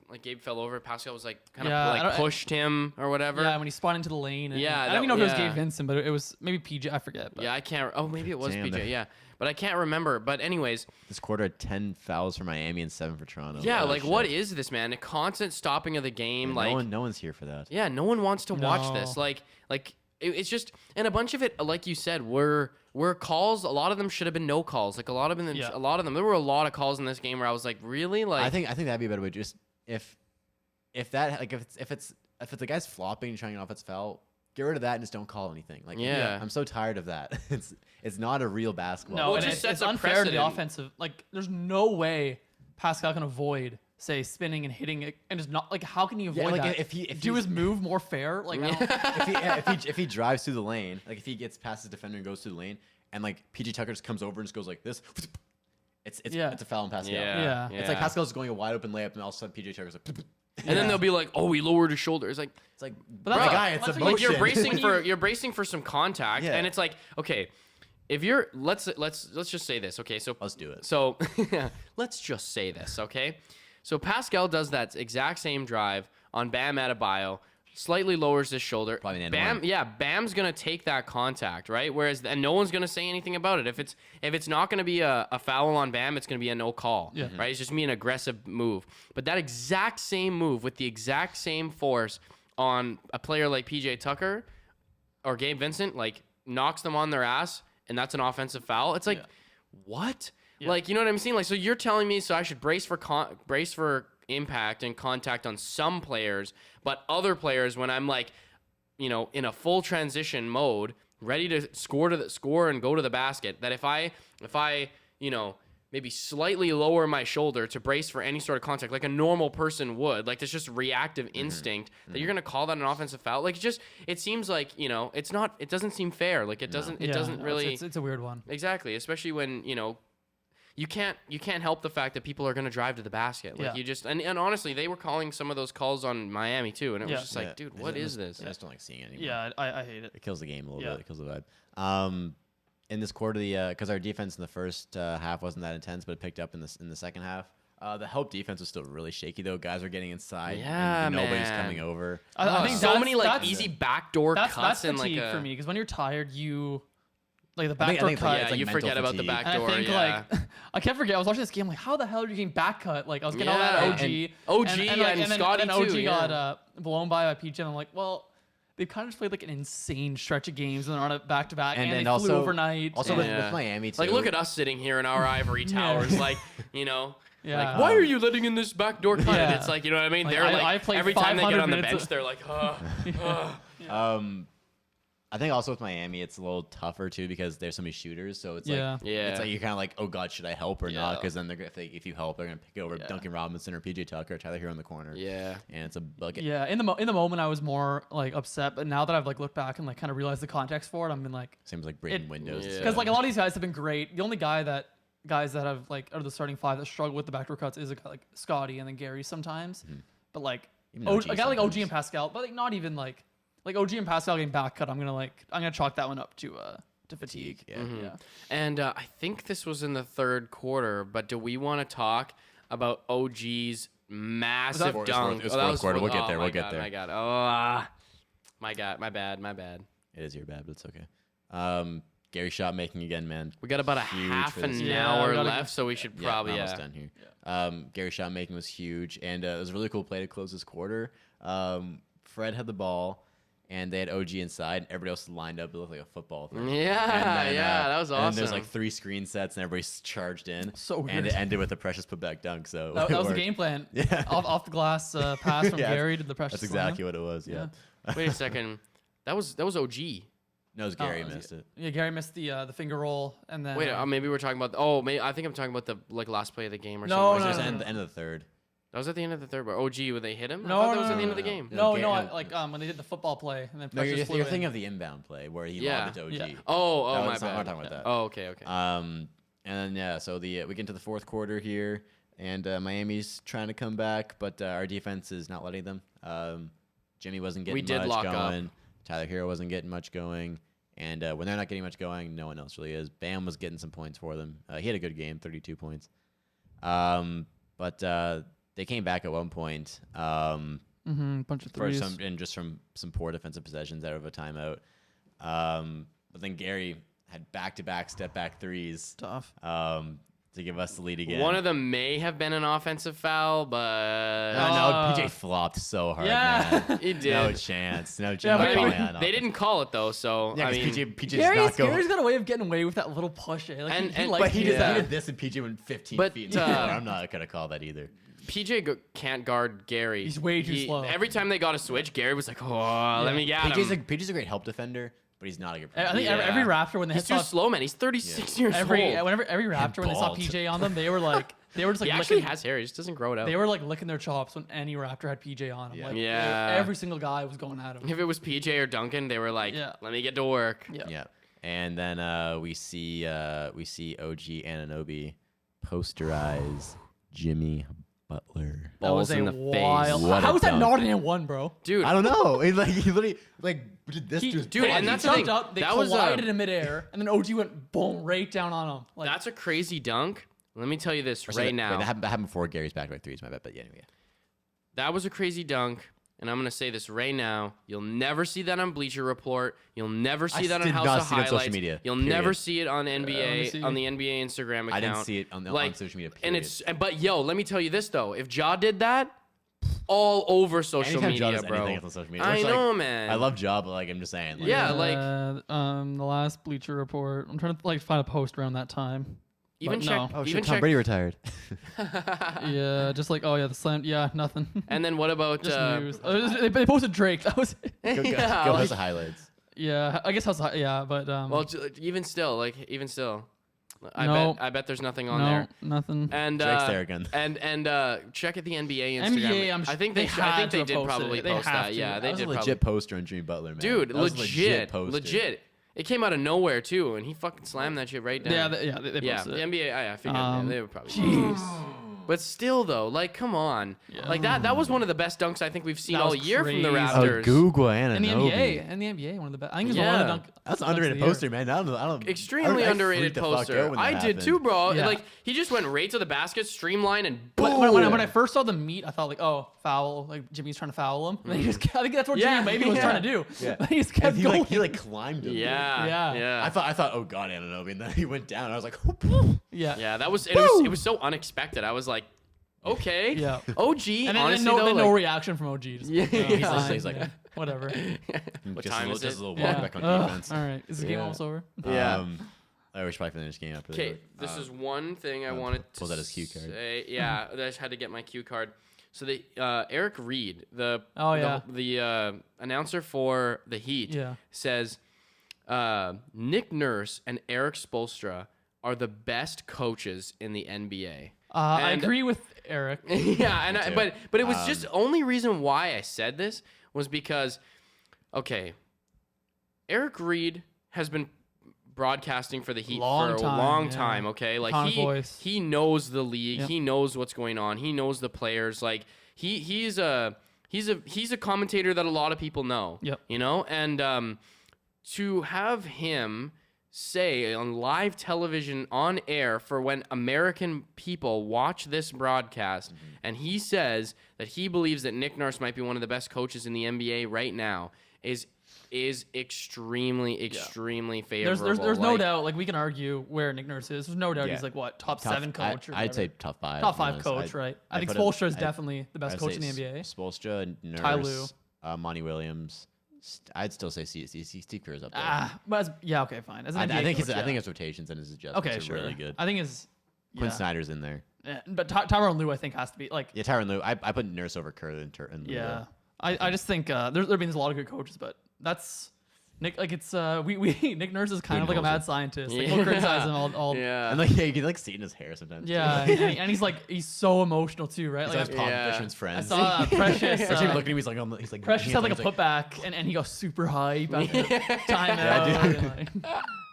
like Gabe fell over? Pascal was like kind of like pushed him or whatever. Yeah, when he spun into the lane. And, yeah, I don't even know if it was Gabe Vincent, but it was maybe PJ. I forget. But. Yeah, I can't. Oh, maybe it was PJ. Yeah, but I can't remember. But anyways, this quarter had 10 fouls for Miami and 7 for Toronto. Yeah, what is this, man? A constant stopping of the game. Yeah, like no one's here for that. Yeah, no one wants to watch this. Like it's just, and a bunch of it, like you said, were calls. A lot of them should have been no calls. Like a lot of them. There were a lot of calls in this game where I was like, really? Like I think that'd be a better way. Just if the guy's flopping and trying an offensive foul, get rid of that and just don't call anything. Like I'm so tired of that. It's not a real basketball. No, and it's unfair to the offensive. Like there's no way Pascal can avoid spinning and hitting it and just not like how can he avoid that? If he do his move more fair, like if he drives through the lane, like if he gets past his defender and goes through the lane, and like PJ Tucker just comes over and just goes like this. It's a foul on Pascal. Yeah. It's like Pascal's going a wide open layup, and all of a sudden PJ Tucker's like. And then they'll be like, "Oh, he lowered his shoulder." It's like, but that's guy. It's a like you're bracing for some contact, and it's like, okay, if you're let's just say this, okay? So let's do it. So let's just say this, okay? So Pascal does that exact same drive on Bam Adebayo, slightly lowers his shoulder. Bam's gonna take that contact, right? And no one's gonna say anything about it. If it's not gonna be a foul on Bam, it's gonna be a no call, right? It's just me an aggressive move. But that exact same move with the exact same force on a player like PJ Tucker or Gabe Vincent, like knocks them on their ass, and that's an offensive foul. It's like, what? Yeah. Like, you know what I'm saying? Like, so you're telling me I should brace for impact and contact on some players, but other players when I'm like, you know, in a full transition mode, ready to score and go to the basket, that if I you know, maybe slightly lower my shoulder to brace for any sort of contact like a normal person would, like it's just reactive instinct, that you're going to call that an offensive foul. Like it seems like, you know, it doesn't seem fair. Like it doesn't really. It's a weird one. Exactly. Especially when, you know, you can't help the fact that people are going to drive to the basket. Like you just and honestly, they were calling some of those calls on Miami too, and it was just like, dude, what is this? I just don't like seeing it anymore. Yeah, I hate it. It kills the game a little bit. It kills the vibe. In this quarter, because our defense in the first half wasn't that intense, but it picked up in the second half. The help defense was still really shaky though. Guys were getting inside. Yeah, and nobody's coming over. I think so many like easy backdoor cuts that's and fatigue like for me, because when you're tired, you. Like the backdoor cut. You forget about the backdoor. I think I can't forget. I was watching this game like, how the hell are you getting back cut? Like I was getting all that OG. And Scotty and OG too. got blown by PJ. And I'm like, well, they've kind of just played like an insane stretch of games and they're on a back to back, and they flew overnight. Also with Miami too. Like look at us sitting here in our ivory towers, like, you know. Yeah. Like, why are you letting in this backdoor cut? And it's like, you know what I mean? They're like every time they get on the bench, they're like, I think also with Miami, it's a little tougher too because there's so many shooters. So it's it's like you're kind of like, oh god, should I help or not? Because then if you help, they're gonna pick over Duncan Robinson or PJ Tucker or Tyler Hero in the corner. Yeah, and it's a bucket. Yeah, in the moment I was more like upset, but now that I've like looked back and like kind of realized the context for it, I'm been like same as like breaking windows. Because like a lot of these guys have been great. The only guys that have like out of the starting five that struggle with the backdoor cuts is a guy like Scotty and then Gary sometimes. But like a guy like OG and Pascal, but like not even like OG and Pascal getting back cut, I'm gonna chalk that one up to fatigue. Yeah. And I think this was in the third quarter, but do we want to talk about OG's massive It dunk. was fourth quarter. We'll get there. We'll get there. My God. My God. My bad. It is your bad, but it's okay. Gary shot making again, man. We got about a Huge half for this an team. hour left, so we should probably almost done here. Gary shot making was huge, and it was a really cool play to close this quarter. Fred had the ball, and they had OG inside, and everybody else lined up. It looked like a football thing. That was awesome. And there's like 3 screen sets, and everybody's charged in. So weird. And it ended with a Precious putback dunk. So that was the game plan. Yeah. Off the glass pass from Gary to the Precious. That's exactly what it was. Yeah. Wait a second. That was OG. No, it was Gary missed it. Yeah, Gary missed the finger roll, and then Wait, maybe we're talking about. I think I'm talking about the last play of the game or No, something. It was the end of the third. That was at the end of the third. But OG, when they hit him, I No, thought that was at the end of the game. when they did the football play, and then No, Precious you're thinking of the inbound play where he lobbed it to OG. Yeah. No, Oh, my that's not- bad. I'm not talking about that. Oh, okay. And then so we get into the fourth quarter here, and Miami's trying to come back, but our defense is not letting them. Jimmy wasn't getting much going. Tyler Hero wasn't getting much going, and when they're not getting much going, no one else really is. Bam was getting some points for them. He had a good game, 32 points. But they came back at one point. bunch of threes. From some poor defensive possessions out of a timeout. But then Gary had back-to-back step-back threes. Tough. To give us the lead again. One of them may have been an offensive foul, but no, PJ flopped so hard. Man. he did. No chance. No chance. Yeah, they didn't call it though, so Yeah, I mean, PJ Gary's got a way of getting away with that little push. but he did this, and PJ went 15 feet. In the floor. I'm not gonna call that either. PJ can't guard Gary. He's way too slow. Every time they got a switch, Gary was like, let me get him. PJ's a great help defender, but he's not a good I think every Raptor when they He's too slow, man. He's 36 years old. Every Raptor when they saw PJ on them, they were just like he actually has hair. He just doesn't grow it out. They were like licking their chops when any Raptor had PJ on him. Every single guy was going at him. If it was PJ or Duncan, they were like, let me get to work. Yeah. And then we see OG Anunoby posterize Jimmy Butler. That was in a the wild. face. How was that not in one, bro? Dude, I don't know. He literally did this. Dude, and that's the thing. Up, they that was collided in midair, and then OG went boom right down on him. That's a crazy dunk. Let me tell you this now. Wait, that happened before Gary's back-to-back threes, my bad. But yeah, anyway. That was a crazy dunk. And I'm going to say this right now. You'll never see that on Bleacher Report. You'll never see that on House of Highlights. On social media, You'll never see it on NBA, on the NBA Instagram account. I didn't see it on social media, period. But let me tell you this, though. If Ja did that, all over social Anytime media, Ja bro. on social media, I know, man. I love Ja, but I'm just saying. The last Bleacher Report. I'm trying to find a post around that time. Even check. Oh, even Tom check. Brady retired. Yeah, just the slam. Yeah, nothing. And then what about just news? They posted Drake. That was. Go House of Highlights. Yeah, I guess but well, even still, I bet there's nothing on there. Nothing. And Drake's there again. And check at the NBA Instagram. I think they did probably post that. Yeah, they did. That was a legit poster on Jimmy Butler, man. Dude, legit. It came out of nowhere too, and he fucking slammed that shit right down. They posted it. The NBA. I figured they were probably. Jeez. But still, though, come on. Yeah. That was one of the best dunks I think we've seen all year from the crazy. Raptors. Google Anunoby. And the NBA, one of the best. I think it's one of the dunk. That's an underrated poster, man. I don't. Extremely underrated poster. I did too, bro. Yeah. He just went right to the basket, streamlined, and boom. When I first saw the meet, I thought foul. Jimmy's trying to foul him. And then I think that's what Jimmy maybe was trying to do. Yeah. He just kept going. He climbed him. Yeah. I thought, oh god, Anunoby, and then he went down. I was like, yeah. That was it was so unexpected. I was like, okay. Yeah. OG. And honestly, no reaction from OG. Just he's like, whatever. What time is it? Just a little walk back on defense. All right. Is the game almost over? Yeah. I wish probably finish game after. Okay, this is one thing I wanted to pulls out his cue card. say. Yeah, I just had to get my cue card. So Eric Reed, the announcer for the Heat, says Nick Nurse and Eric Spoelstra are the best coaches in the NBA. I agree with Eric. Yeah, but it was just the only reason why I said this was because, okay, Eric Reed has been broadcasting for the Heat for a long time. Okay, he knows the league. Yep. He knows what's going on. He knows the players. He's a commentator that a lot of people know. Yep. You know, and to have him say on live television on air for when American people watch this broadcast, and he says that he believes that Nick Nurse might be one of the best coaches in the NBA right now, is extremely favorable. There's no doubt. Like, we can argue where Nick Nurse is. There's no doubt he's like what top 7 coach. I'd say top 5. Top 5 coach, right? I think Spoelstra is definitely the best coach in the NBA. Spoelstra, Nurse, Ty Lue, Monty Williams. I'd still say Steve Kerr's up there. But okay, fine. As an NBA I think coach, I think his rotations and his adjustments are really good. I think his Quinn Snyder's in there. Yeah, but Tyronn Lue, I think, has to be like. Yeah, Tyronn Lue. I put Nurse over Kerr and Lue. Yeah, I just think there's a lot of good coaches, but that's Nick. Like, it's Nick Nurse is kind of like a mad scientist. Like, we'll criticize him all. Yeah, and you can like see it in his hair sometimes. Yeah, and he's so emotional too, right? He's like, Palm Fisherman's friends. I saw Precious. Actually, looking at him, he's like Precious had like a putback, and he goes super hype at the timeout.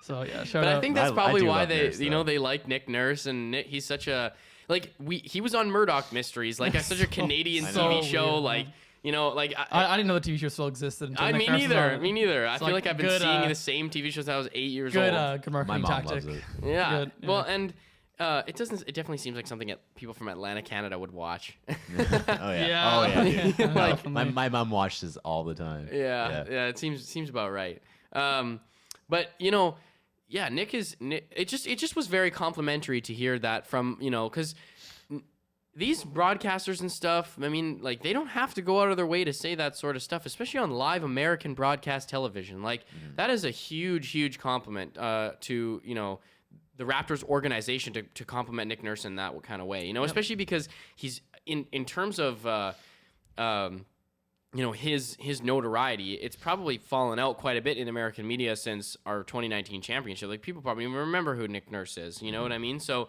So yeah, shout out. But I think that's probably why they Nurse, they like Nick Nurse, and he's such a he was on Murdoch Mysteries, like such a Canadian TV show, weird, like. I didn't know the TV show still existed. Until Me neither. I feel like like I've been seeing the same TV shows since I was 8 years old. Good marketing tactic. Loves it. Yeah. Good, yeah. Well, and it definitely seems like something that people from Atlanta, Canada would watch. Oh yeah. Yeah. My mom watches all the time. Yeah. It seems about right. But Nick is. It just was very complimentary to hear that from because. These broadcasters and stuff, I mean, like, they don't have to go out of their way to say that sort of stuff, especially on live American broadcast television. Like, that is a huge compliment to, the Raptors organization to compliment Nick Nurse in that kind of way, especially because he's, in terms of, his notoriety, it's probably fallen out quite a bit in American media since our 2019 championship. Like, people probably remember who Nick Nurse is, you know what I mean? So...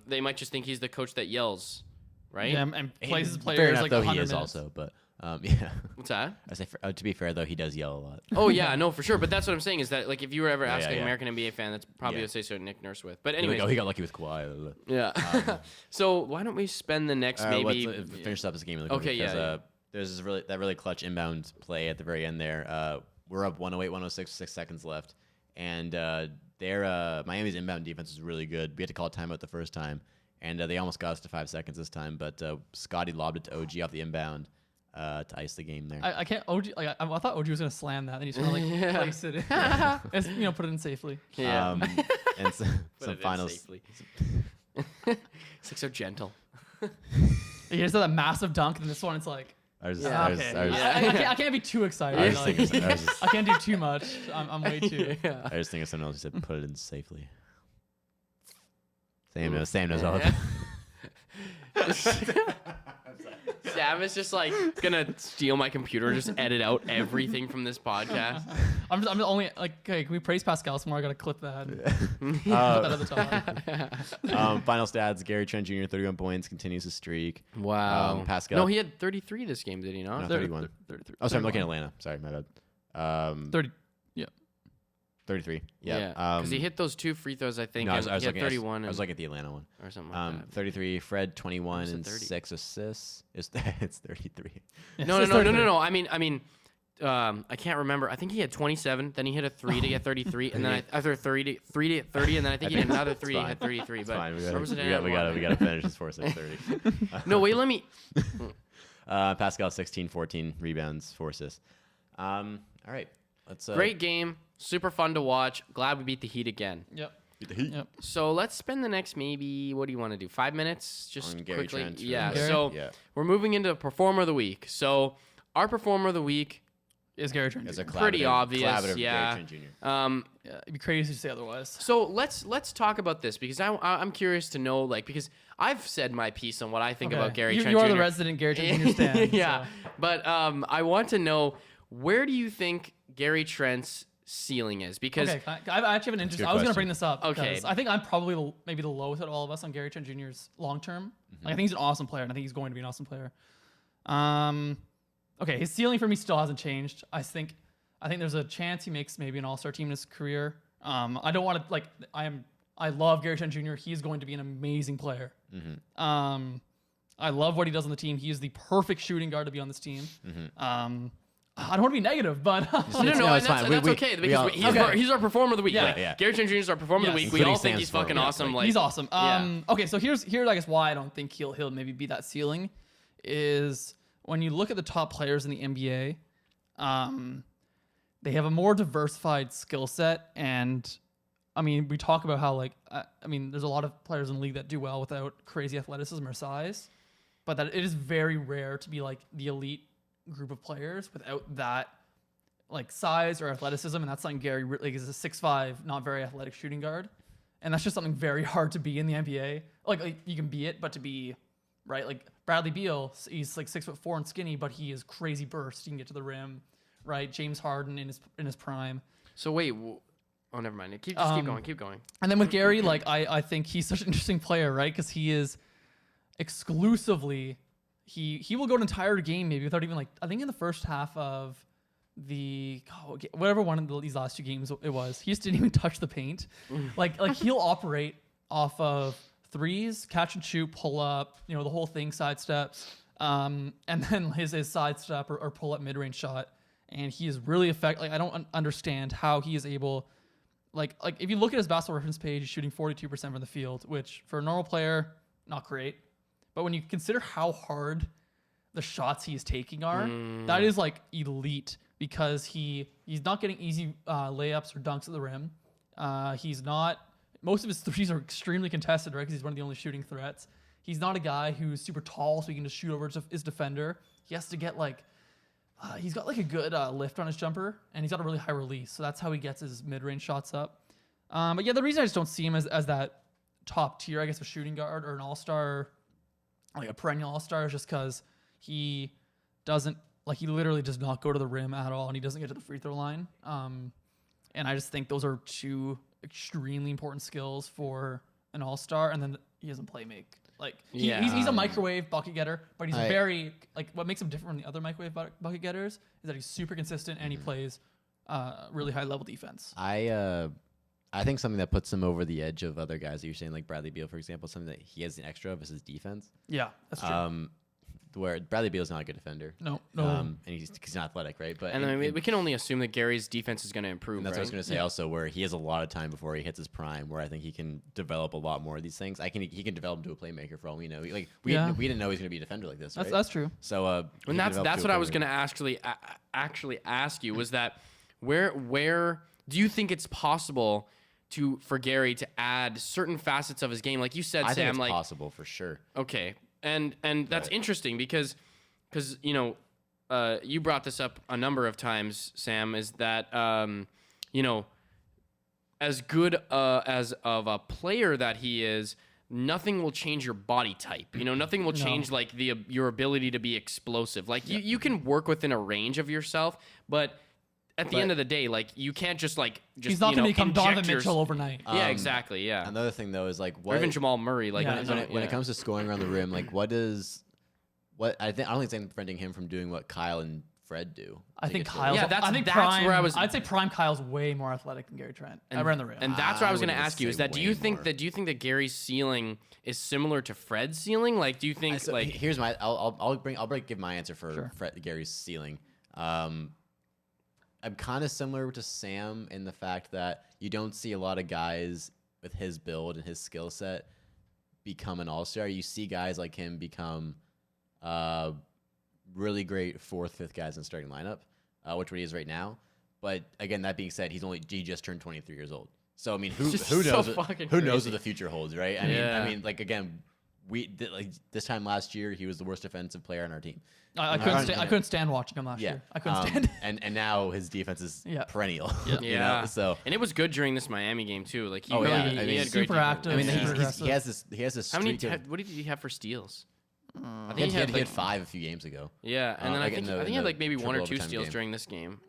they might just think he's the coach that yells, right? Yeah, and plays his Fair players enough, like though 100 he is minutes. also, but yeah. What's that? I say to be fair though, he does yell a lot. Oh yeah, no, for sure. But that's what I'm saying is that like if you were ever asking an yeah. American NBA fan, that's probably associated Nick Nurse with. But Anyway, anyway, he got lucky with Kawhi. Yeah. So why don't we spend the next maybe let's finish up this game really quick. Okay, yeah. There's this really clutch inbound play at the very end there. We're up 108, 106, 6 seconds left, and Miami's inbound defense is really good. We had to call a timeout the first time. And they almost got us to 5 seconds this time, but Scotty lobbed it to OG off the inbound to ice the game there. I can't. OG. Like, I thought OG was gonna slam that, and he's gonna place it. It's, put it in safely. Yeah. And some finals. It's like so gentle. He just had that massive dunk, and this one, it's like. I can't be too excited. I can't do too much. I'm way too. Yeah. I just think of someone else who said put it in safely. Sam knows all of Sam is just like gonna steal my computer and just edit out everything from this podcast. I'm only like, okay, can we praise Pascal some more? I gotta clip that. Put that at the top. Final stats: Gary Trent Jr. 31 points, continues his streak. Wow. Pascal. No, he had 33 this game, did he not? No, 31. 33. Oh, sorry, I'm looking at Atlanta. Sorry, my bad. 30. 33. Yeah. Because he hit those 2 free throws, I think. No, I was he had looking 31. I was looking at the Atlanta one. Or something like that. 33. Fred 21 and 30? 6 assists. It's 33. No. I mean, I can't remember. I think he had 27. Then he hit a 3 to get 33, and then after 3 to 30, and then I think he hit another 3 to hit 33. It's but fine. We we gotta finish this 4-6-30. No, wait. Let me. Pascal 16, 14 rebounds, 4 assists. All right. Let's. Great game. Super fun to watch. Glad we beat the Heat again. Yep. Beat the Heat. Yep. So let's spend the next maybe, what do you want to do? 5 minutes? Just On Gary quickly. Trent. Yeah. Gary? So we're moving into Performer of the Week. So our Performer of the Week is Gary Trent. It's a pretty obvious. collaborative Yeah. Gary Trent Jr. Yeah, it'd be crazy to say otherwise. So let's talk about this because I'm curious to know, like, because I've said my piece on what I think about Gary Trent Jr. You are the resident Gary Trent Jr. stan. Yeah. So. But I want to know, where do you think Gary Trent's ceiling is? Because I actually have an interest. I was going to bring this up. Okay. I think I'm probably maybe the lowest out of all of us on Gary Trent Jr.'s long term. Like, I think he's an awesome player, and I think he's going to be an awesome player. Okay, his ceiling for me still hasn't changed. I think there's a chance he makes maybe an all-star team in his career. I don't want to I love Gary Trent Jr. He is going to be an amazing player. I love what he does on the team. He is the perfect shooting guard to be on this team. I don't want to be negative, but No, it's fine. That's okay because he's our performer of the week. Yeah. Like, Yeah. Gary Trent Jr. is our performer of the week. We all think he's fucking awesome. Like he's awesome. yeah. Okay, so here's I guess why I don't think he'll maybe be that ceiling is when you look at the top players in the NBA, they have a more diversified skill set, and I mean we talk about how like I mean there's a lot of players in the league that do well without crazy athleticism or size, but that it is very rare to be like the elite group of players without that like size or athleticism, and that's something Gary like is a 6'5", not very athletic shooting guard, and that's just something very hard to be in the NBA. Like you can be it, but to be right, like Bradley Beal, he's like 6'4" and skinny, but he is crazy burst. He can get to the rim, right? James Harden in his prime. So wait, oh never mind. Keep going. And then with Gary, like I think he's such an interesting player, right? Because he is exclusively he will go an entire game maybe without even like I think in the first half of whatever one of these last 2 games it was, he just didn't even touch the paint. like he'll operate off of threes, catch and shoot, pull up, the whole thing, side steps, and then his side step or pull up mid range shot, and he is really effective. Like I don't understand how he is able, like if you look at his basketball reference page, he's shooting 42% from the field, which for a normal player not great. But when you consider how hard the shots he is taking are, that is like elite because he's not getting easy layups or dunks at the rim. Most of his threes are extremely contested, right? Because he's one of the only shooting threats. He's not a guy who's super tall, so he can just shoot over his defender. He has to get he's got like a good lift on his jumper, and he's got a really high release. So that's how he gets his mid-range shots up. But yeah, the reason I just don't see him as that top tier, I guess, a shooting guard or an all-star, like a perennial all-star, is just because he literally does not go to the rim at all, and he doesn't get to the free throw line. And I just think those are 2 extremely important skills for an all-star, and then he doesn't play make. Like he's a microwave bucket getter, but he's very what makes him different from the other microwave bucket getters is that he's super consistent and he plays really high level defense. I think something that puts him over the edge of other guys that you're saying, like Bradley Beal, for example, something that he has an extra of is his defense. Yeah, that's true. Where Bradley Beal's not a good defender. No. And he's not athletic, right? But we can only assume that Gary's defense is going to improve. And that's right? what I was going to say also, where he has a lot of time before he hits his prime, where I think he can develop a lot more of these things. He can develop into a playmaker for all we know. We didn't know he was going to be a defender like this, right? That's true. So and that's what I was going to actually ask you was that where do you think it's possible for Gary to add certain facets of his game, like you said, I Sam? Think it's possible for sure. Okay, and that's interesting because you brought this up a number of times, Sam. Is that as good as of a player that he is, nothing will change your body type. Nothing will change your ability to be explosive. Like you can work within a range of yourself, but at the end of the day, you can't just he's not going to become Donovan Mitchell overnight. Yeah, exactly. Yeah. Another thing though is or even Jamal Murray. When it comes to scoring around the rim, I don't think I'm preventing him from doing what Kyle and Fred do. I think Kyle's. Yeah, that's where I was. I'd say prime Kyle's way more athletic than Gary Trent. Around the rim, and that's what I was going to ask you. Is that do you think that Gary's ceiling is similar to Fred's ceiling? Like, do you think here's my give my answer for Gary's ceiling. I'm kind of similar to Sam in the fact that you don't see a lot of guys with his build and his skill set become an all-star. You see guys like him become really great 4th, 5th guys in the starting lineup, which what he is right now. But again, that being said, he just turned 23 years old. So I mean, who knows what the future holds, right? I mean, again, this time last year, he was the worst defensive player on our team. I couldn't stand watching him last year. I couldn't stand it. And now his defense is perennial. Yeah. So and it was good during this Miami game too. Like he had super active. I mean, he has this. How many? What did he have for steals? I think he had 5 a few games ago. Yeah, and then I think he had maybe 1 or 2 steals during this game.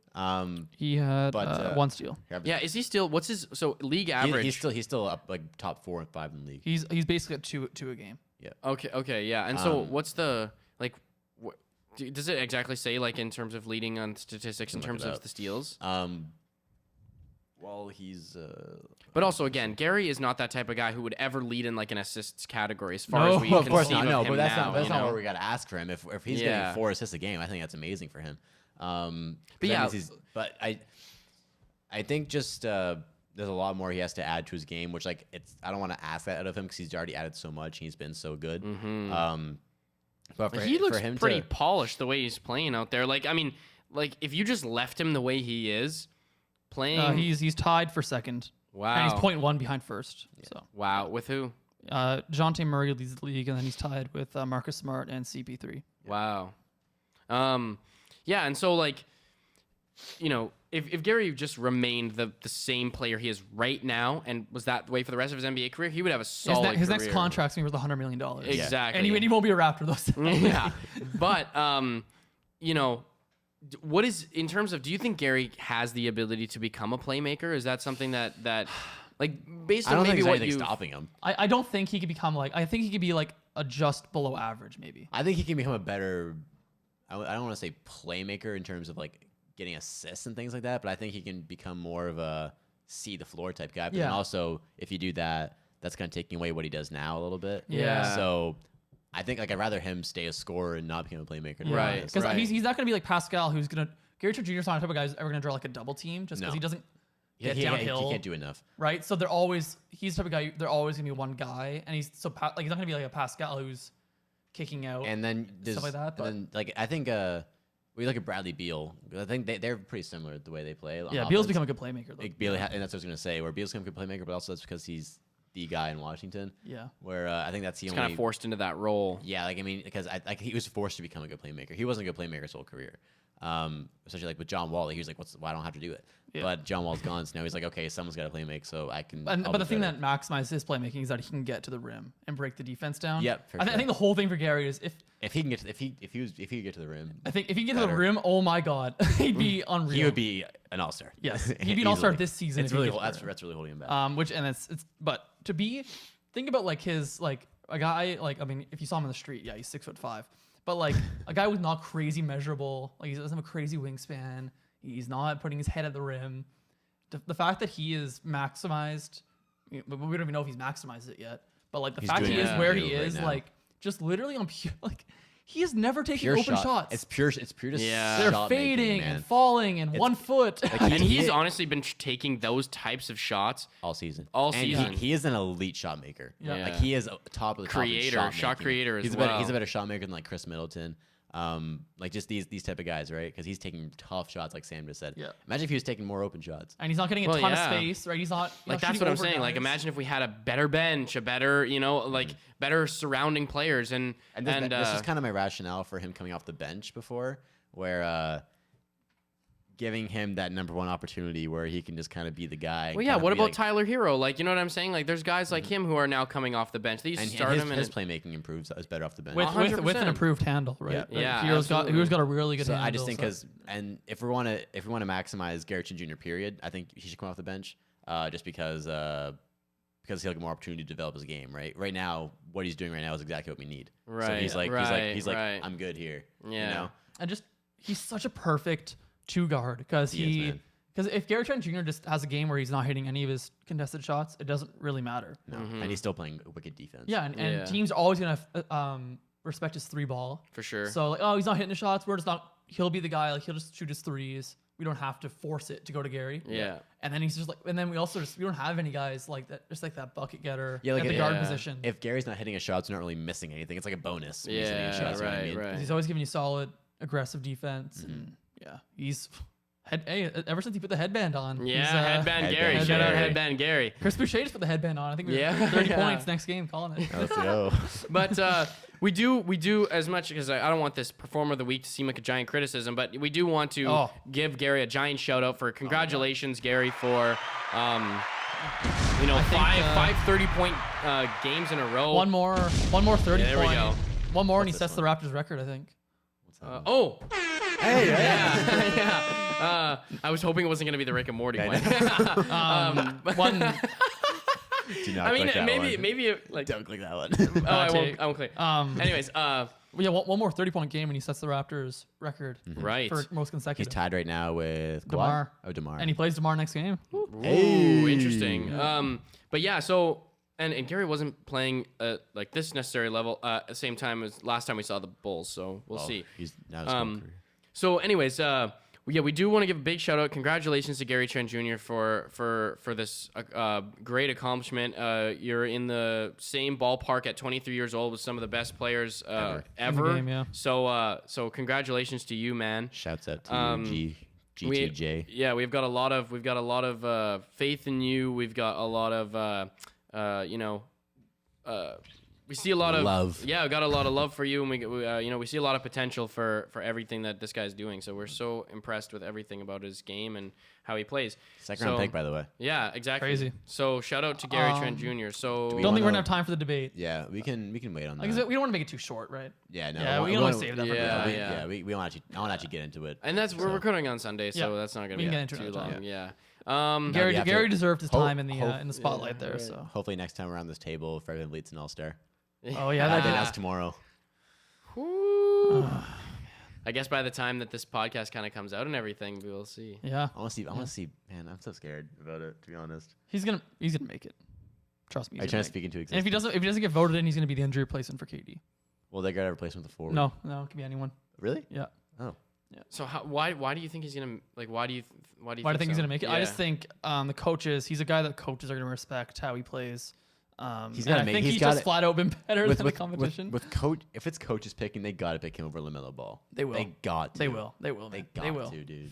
He had 1 steal. Yeah, is he still? What's his league average? He's still up top 4 and 5 in the league. He's basically at two a game. Yeah. Okay, yeah. And so what's the does it exactly say in terms of leading on statistics in terms of the steals? Well, he's. But also, again, Gary is not that type of guy who would ever lead in an assists category as far as we of course conceive not. of him but that's now, not what we got to ask for him. If he's getting 4 assists a game, I think that's amazing for him. But I think just there's a lot more he has to add to his game, which like I don't want to ask that out of him because he's already added so much. He's been so good. But he looks pretty polished the way he's playing out there. Like, I mean, like if you just left him the way he is playing, he's tied for second. Wow, and he's 0.1 behind first. Yeah. So wow, with who? Jonte Murray leads the league, and then he's tied with Marcus Smart and CP3. Wow. Yeah, and so like, you know, if Gary just remained the same player he is right now and was that way for the rest of his NBA career, he would have a solid his career. next contract's going to be worth $100 million. Exactly. And he won't be a Raptor though. Yeah. But, you know, what is, in terms of, do you think Gary has the ability to become a playmaker? Is that something that like, based on maybe what you... stopping him. I don't think he could become like, I think he could be like a just below average maybe. I think he can become a better, I don't want to say playmaker in terms of like, getting assists and things like that, but I think he can become more of a see the floor type guy. But then also, if you do that, that's kind of taking away what he does now a little bit. Yeah. So I think like I'd rather him stay a scorer and not become a playmaker. Right. Because he's not going to be like Pascal, who's going to Gary Trent Jr. is not the type of guy who's ever going to draw like a double team just because he doesn't get downhill. He can't do enough. Right. So he's the type of guy. They're always going to be one guy, and he's he's not going to be like a Pascal who's kicking out and then stuff like that. But and then like I think. We look at Bradley Beal. I think they're pretty similar the way they play. Yeah, Beal's become a good playmaker. Though. Like Beal, and that's what I was gonna say. Where Beal's become a good playmaker, but also that's because he's the guy in Washington. Yeah. Where I think that's the only kind of forced into that role. Yeah, like I mean, because he was forced to become a good playmaker. He wasn't a good playmaker his whole career. Especially like with John Wall, he was like, "Why I don't have to do it?" Yeah. But John Wall's gone, so now he's like, "Okay, someone's got to play make, so I can." But the thing that maximizes his playmaking is that he can get to the rim and break the defense down. Yep. I think the whole thing for Gary is if he can get to, if he could get to the rim. I think if he could get to the rim, oh my God, he'd be unreal. He would be an all-star. Yes, he'd be an all-star this season. It's really that's really holding him back. But to be think about like his like a guy like I mean if you saw him on the street, yeah, he's 6'5", but like a guy who's not crazy measurable, like he doesn't have a crazy wingspan, he's not putting his head at the rim. The fact that he is maximized, but we don't even know if he's maximized it yet. But like the fact he is where he is, like just literally on pure like. He has never taken open shots. It's pure. Just they're fading and falling and 1 foot. Like and he's honestly been taking those types of shots all season. And he is an elite shot maker. Yeah. Like he is top of the shot creator as he's well. He's a better shot maker than like Chris Middleton. Like just these type of guys, right? Because he's taking tough shots, like Sam just said. Yeah. Imagine if he was taking more open shots. And he's not getting a ton of space, right? He's not like that's what I'm saying. Like imagine if we had a better bench, a better, like better surrounding players, and this is kind of my rationale for him coming off the bench before, where giving him that number one opportunity where he can just kind of be the guy. Well, yeah. What about Tyler Hero? Like, you know what I'm saying? Like, there's guys like him who are now coming off the bench. They used to start him, and his playmaking improves. Is better off the bench with an improved handle, right? Yeah. Hero's got a really good. So handle, I just think and if we want to maximize Gary Trent Jr. period, I think he should come off the bench, just because he'll get more opportunity to develop his game. Right now, what he's doing right now is exactly what we need. Right. So he's like I'm good here. Yeah. You know? And he's such a perfect two guard because if Gary Trent Jr. just has a game where he's not hitting any of his contested shots, it doesn't really matter. No, and he's still playing wicked defense. Yeah, and teams are always gonna respect his three ball for sure. So like, oh, he's not hitting the shots. We're just not. He'll be the guy. Like he'll just shoot his threes. We don't have to force it to go to Gary. Yeah. And then he's just like, and then we don't have any guys like that, just like that bucket getter like at the guard position. If Gary's not hitting a shot, it's not really missing anything. It's like a bonus. Yeah, right. He's always giving you solid, aggressive defense. And yeah, he's ever since he put the headband on. Yeah, headband Gary. Shout out headband Gary. Chris Boucher just put the headband on. I think we were 30 points next game, calling it. Let's go. But we do as much because I don't want this performer of the week to seem like a giant criticism, but we do want to give Gary a giant shout out for congratulations, Gary, for five 30-point games in a row. One more 30 there point. We go. One more and he sets the Raptors record, I think. Hey, yeah. I was hoping it wasn't going to be the Rick and Morty one. One. Do not click that one. maybe like don't click that one. I won't click. Anyways, one more 30-point game and he sets the Raptors record. Right. For most consecutive. He's tied right now with DeMar. DeMar. And he plays DeMar next game. Ooh, interesting. But yeah, so and Gary wasn't playing like this necessary level at the same time as last time we saw the Bulls, so we'll see. He's now his career. So, anyways, we do want to give a big shout out. Congratulations to Gary Trent Jr. for this great accomplishment. You're in the same ballpark at 23 years old with some of the best players ever. In the game, yeah. So congratulations to you, man. Shouts out to G2J. We've got a lot of faith in you. We've got a lot of we see a lot of love. Yeah, we got a lot of love for you, and we see a lot of potential for everything that this guy's doing. So we're so impressed with everything about his game and how he plays. Second round pick, by the way. Yeah, exactly. Crazy. So shout out to Gary Trent Jr. So don't think we're gonna have time for the debate. Yeah, we can wait on that. We don't want to make it too short, right? Yeah, no. Yeah, we don't want to save that for yeah. We want to actually get into it. And we're recording on Sunday, so that's not gonna be too long. Yeah. Gary deserved his time in the spotlight there. So hopefully next time around this table, Fred Van Vliet's an all-star. Oh yeah, that's tomorrow. I guess by the time that this podcast kind of comes out and everything, we will see. Yeah, I want to see. Man, I'm so scared about it, to be honest. He's gonna make it. Trust me. Are you trying to speak into existence? And if he doesn't get voted in, he's gonna be the injury replacement for KD. Well, they got a replacement with the forward. No, it can be anyone. Really? Yeah. Oh. Yeah. So why do you think he's gonna why do you think he's gonna make it? Yeah. I just think the coaches. He's a guy that coaches are gonna respect how he plays. He's got to make. He's just flat out been better than the competition. With coach, if it's coaches picking, they got to pick him over LaMelo Ball. They will. They got to. They will. They will. They they will. to, dude.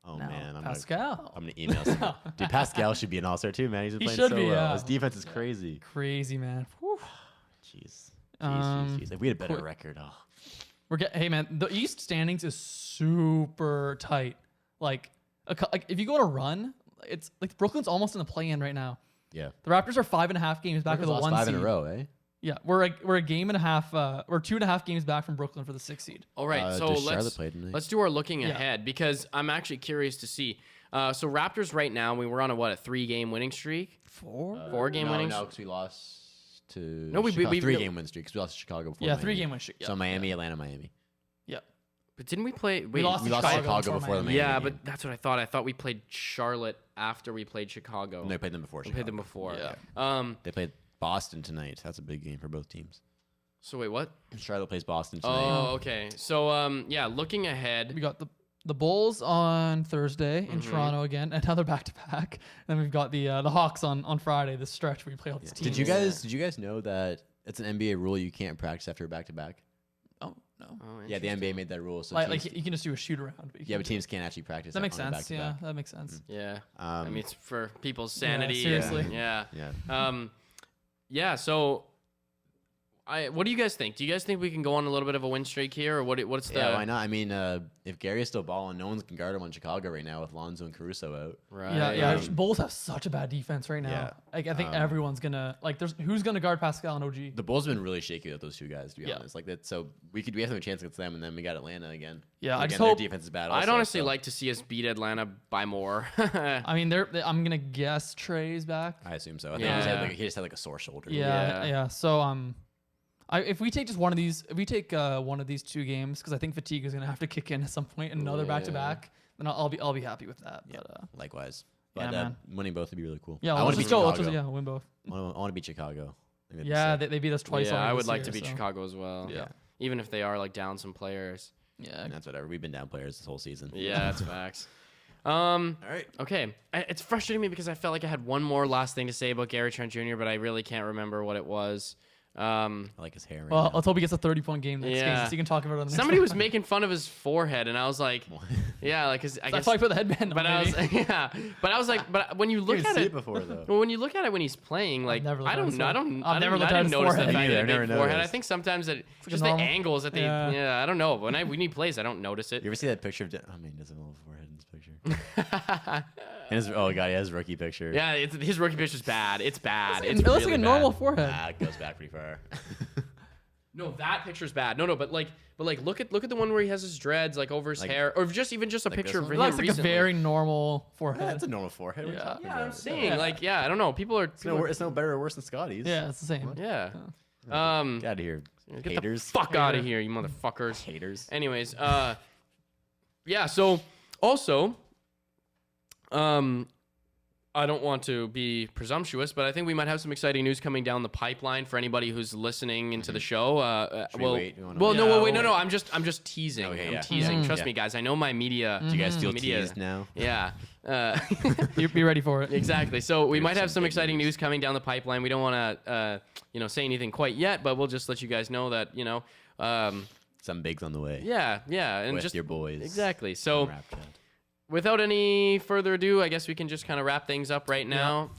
Oh now, man, Pascal. I'm gonna email some. Dude, Pascal should be an all-star too, man. He's been playing so well. His defense is crazy. Crazy, man. Whew. Jeez. If we had a better record, hey man, the East standings is super tight. Like if you go on a run, it's like Brooklyn's almost in the play-in right now. Yeah. The Raptors are 5.5 games back for the 1 seed. 5 in a row, eh? Yeah, we're a game and a half. We're 2.5 games back from Brooklyn for the 6th seed. All right, so let's do our looking ahead because I'm actually curious to see. So Raptors right now, we were on a 3-game winning streak. 4-game winning. No, because we lost to. No, we 3-game win streak because we lost to Chicago before. Yeah, 3-game win streak. Yeah. So Miami, Atlanta, Miami. Yeah. But didn't we play? We lost to Chicago before the Miami. Yeah, but that's what I thought. I thought we played Charlotte after we played Chicago. No, we played them before. We played them before. Yeah. They played Boston tonight. That's a big game for both teams. So wait, what? Charlotte plays Boston tonight. Oh, okay. So looking ahead, we got the Bulls on Thursday in Toronto again, another back-to-back. And then we've got the Hawks on Friday. This stretch where we play all these teams. Did you guys know that it's an NBA rule you can't practice after a back-to-back? Oh no. Oh, yeah, the NBA made that rule. So like you can just do a shoot around. But teams can't actually practice. That makes sense. Yeah, that makes sense. Yeah. I mean, it's for people's sanity. Seriously. Yeah. So, what do you guys think? Do you guys think we can go on a little bit of a win streak here, or what's the? Yeah, why not? I mean, if Gary is still balling, no one can guard him on Chicago right now with Lonzo and Caruso out. Right. Yeah. Bulls have such a bad defense right now. Yeah. Like I think everyone's gonna who's gonna guard Pascal and OG? The Bulls have been really shaky with those two guys, to be honest. Like that, so we have a chance against them, and then we got Atlanta again. Yeah, I just their hope defense is bad. Also, I'd honestly like to see us beat Atlanta by more. I mean, I'm gonna guess Trey's back. I assume so. I think he just had like a sore shoulder. Yeah. So if we take just one of these, one of these 2 games, because I think fatigue is gonna have to kick in at some point, and another back-to-back, then I'll be happy with that. Yeah, but, likewise. But winning both would be really cool. Yeah, I want to beat Chicago. Win both. I want to beat Chicago. Yeah, they beat us twice. Yeah, I would this like year, to beat Chicago as well. Yeah, even if they are like down some players. Yeah, and that's whatever. We've been down players this whole season. Yeah, that's facts. All right. Okay. It's frustrating me because I felt like I had one more last thing to say about Gary Trent Jr., but I really can't remember what it was. I like his hair. Well, let's hope he gets a 30-point game next game, so you can talk about it on the next Somebody one. was making fun of his forehead, and I was like, yeah, like, cause I guess. That's why I put the headband on. But I was like, but when you look at it before though. Well, when you look at it when he's playing, like, I don't notice the forehead. fact that big forehead. I think sometimes that just the angles that they, I don't know. When he plays, I don't notice it. You ever see that picture of? I mean, he doesn't have a forehead in this picture. Oh god, he has a rookie picture. Yeah, his rookie picture's bad. It's bad. It looks like a normal forehead. It goes back pretty far. No, that picture's bad. No, but look at the one where he has his dreads like over his hair, or even just a picture of him. It looks like recently. a very normal forehead. That's a normal forehead. Yeah, I'm saying I don't know. People are. It's no better or worse than Scotty's. Yeah, it's the same. Yeah. Get out of here, Get haters. the fuck out of here, you motherfuckers. Haters. Anyways, yeah. So also, I don't want to be presumptuous, but I think we might have some exciting news coming down the pipeline for anybody who's listening into the show. Wait? No. I'm just teasing. Okay, I'm yeah. teasing. Trust me, guys. I know my media. Do you guys feel media teased now? Yeah. Be ready for it. Exactly. So we might have some exciting news coming down the pipeline. We don't want to, say anything quite yet, but we'll just let you guys know that, Some bigs on the way. Yeah, and with just your boys. Exactly. So. RapChat. Without any further ado, I guess we can just kind of wrap things up right now.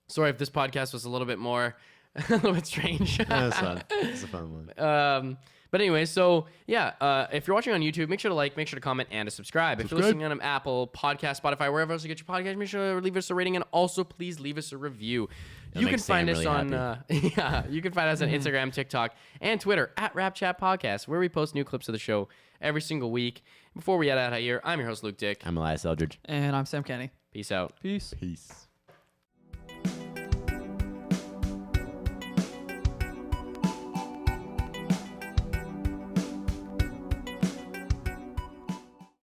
Sorry if this podcast was a little bit more, a little bit strange. That's fun. It's a fun one. But anyway, so yeah, if you're watching on YouTube, make sure to like, make sure to comment, and to subscribe. If you're listening on Apple Podcast, Spotify, wherever else you get your podcast, make sure to leave us a rating, and also please leave us a review. You can find us on you can find us on Instagram, TikTok, and Twitter at RapChat Podcast, where we post new clips of the show every single week. Before we get out of here, I'm your host, Luke Dick. I'm Elias Eldridge. And I'm Sam Kenny. Peace out. Peace. Peace.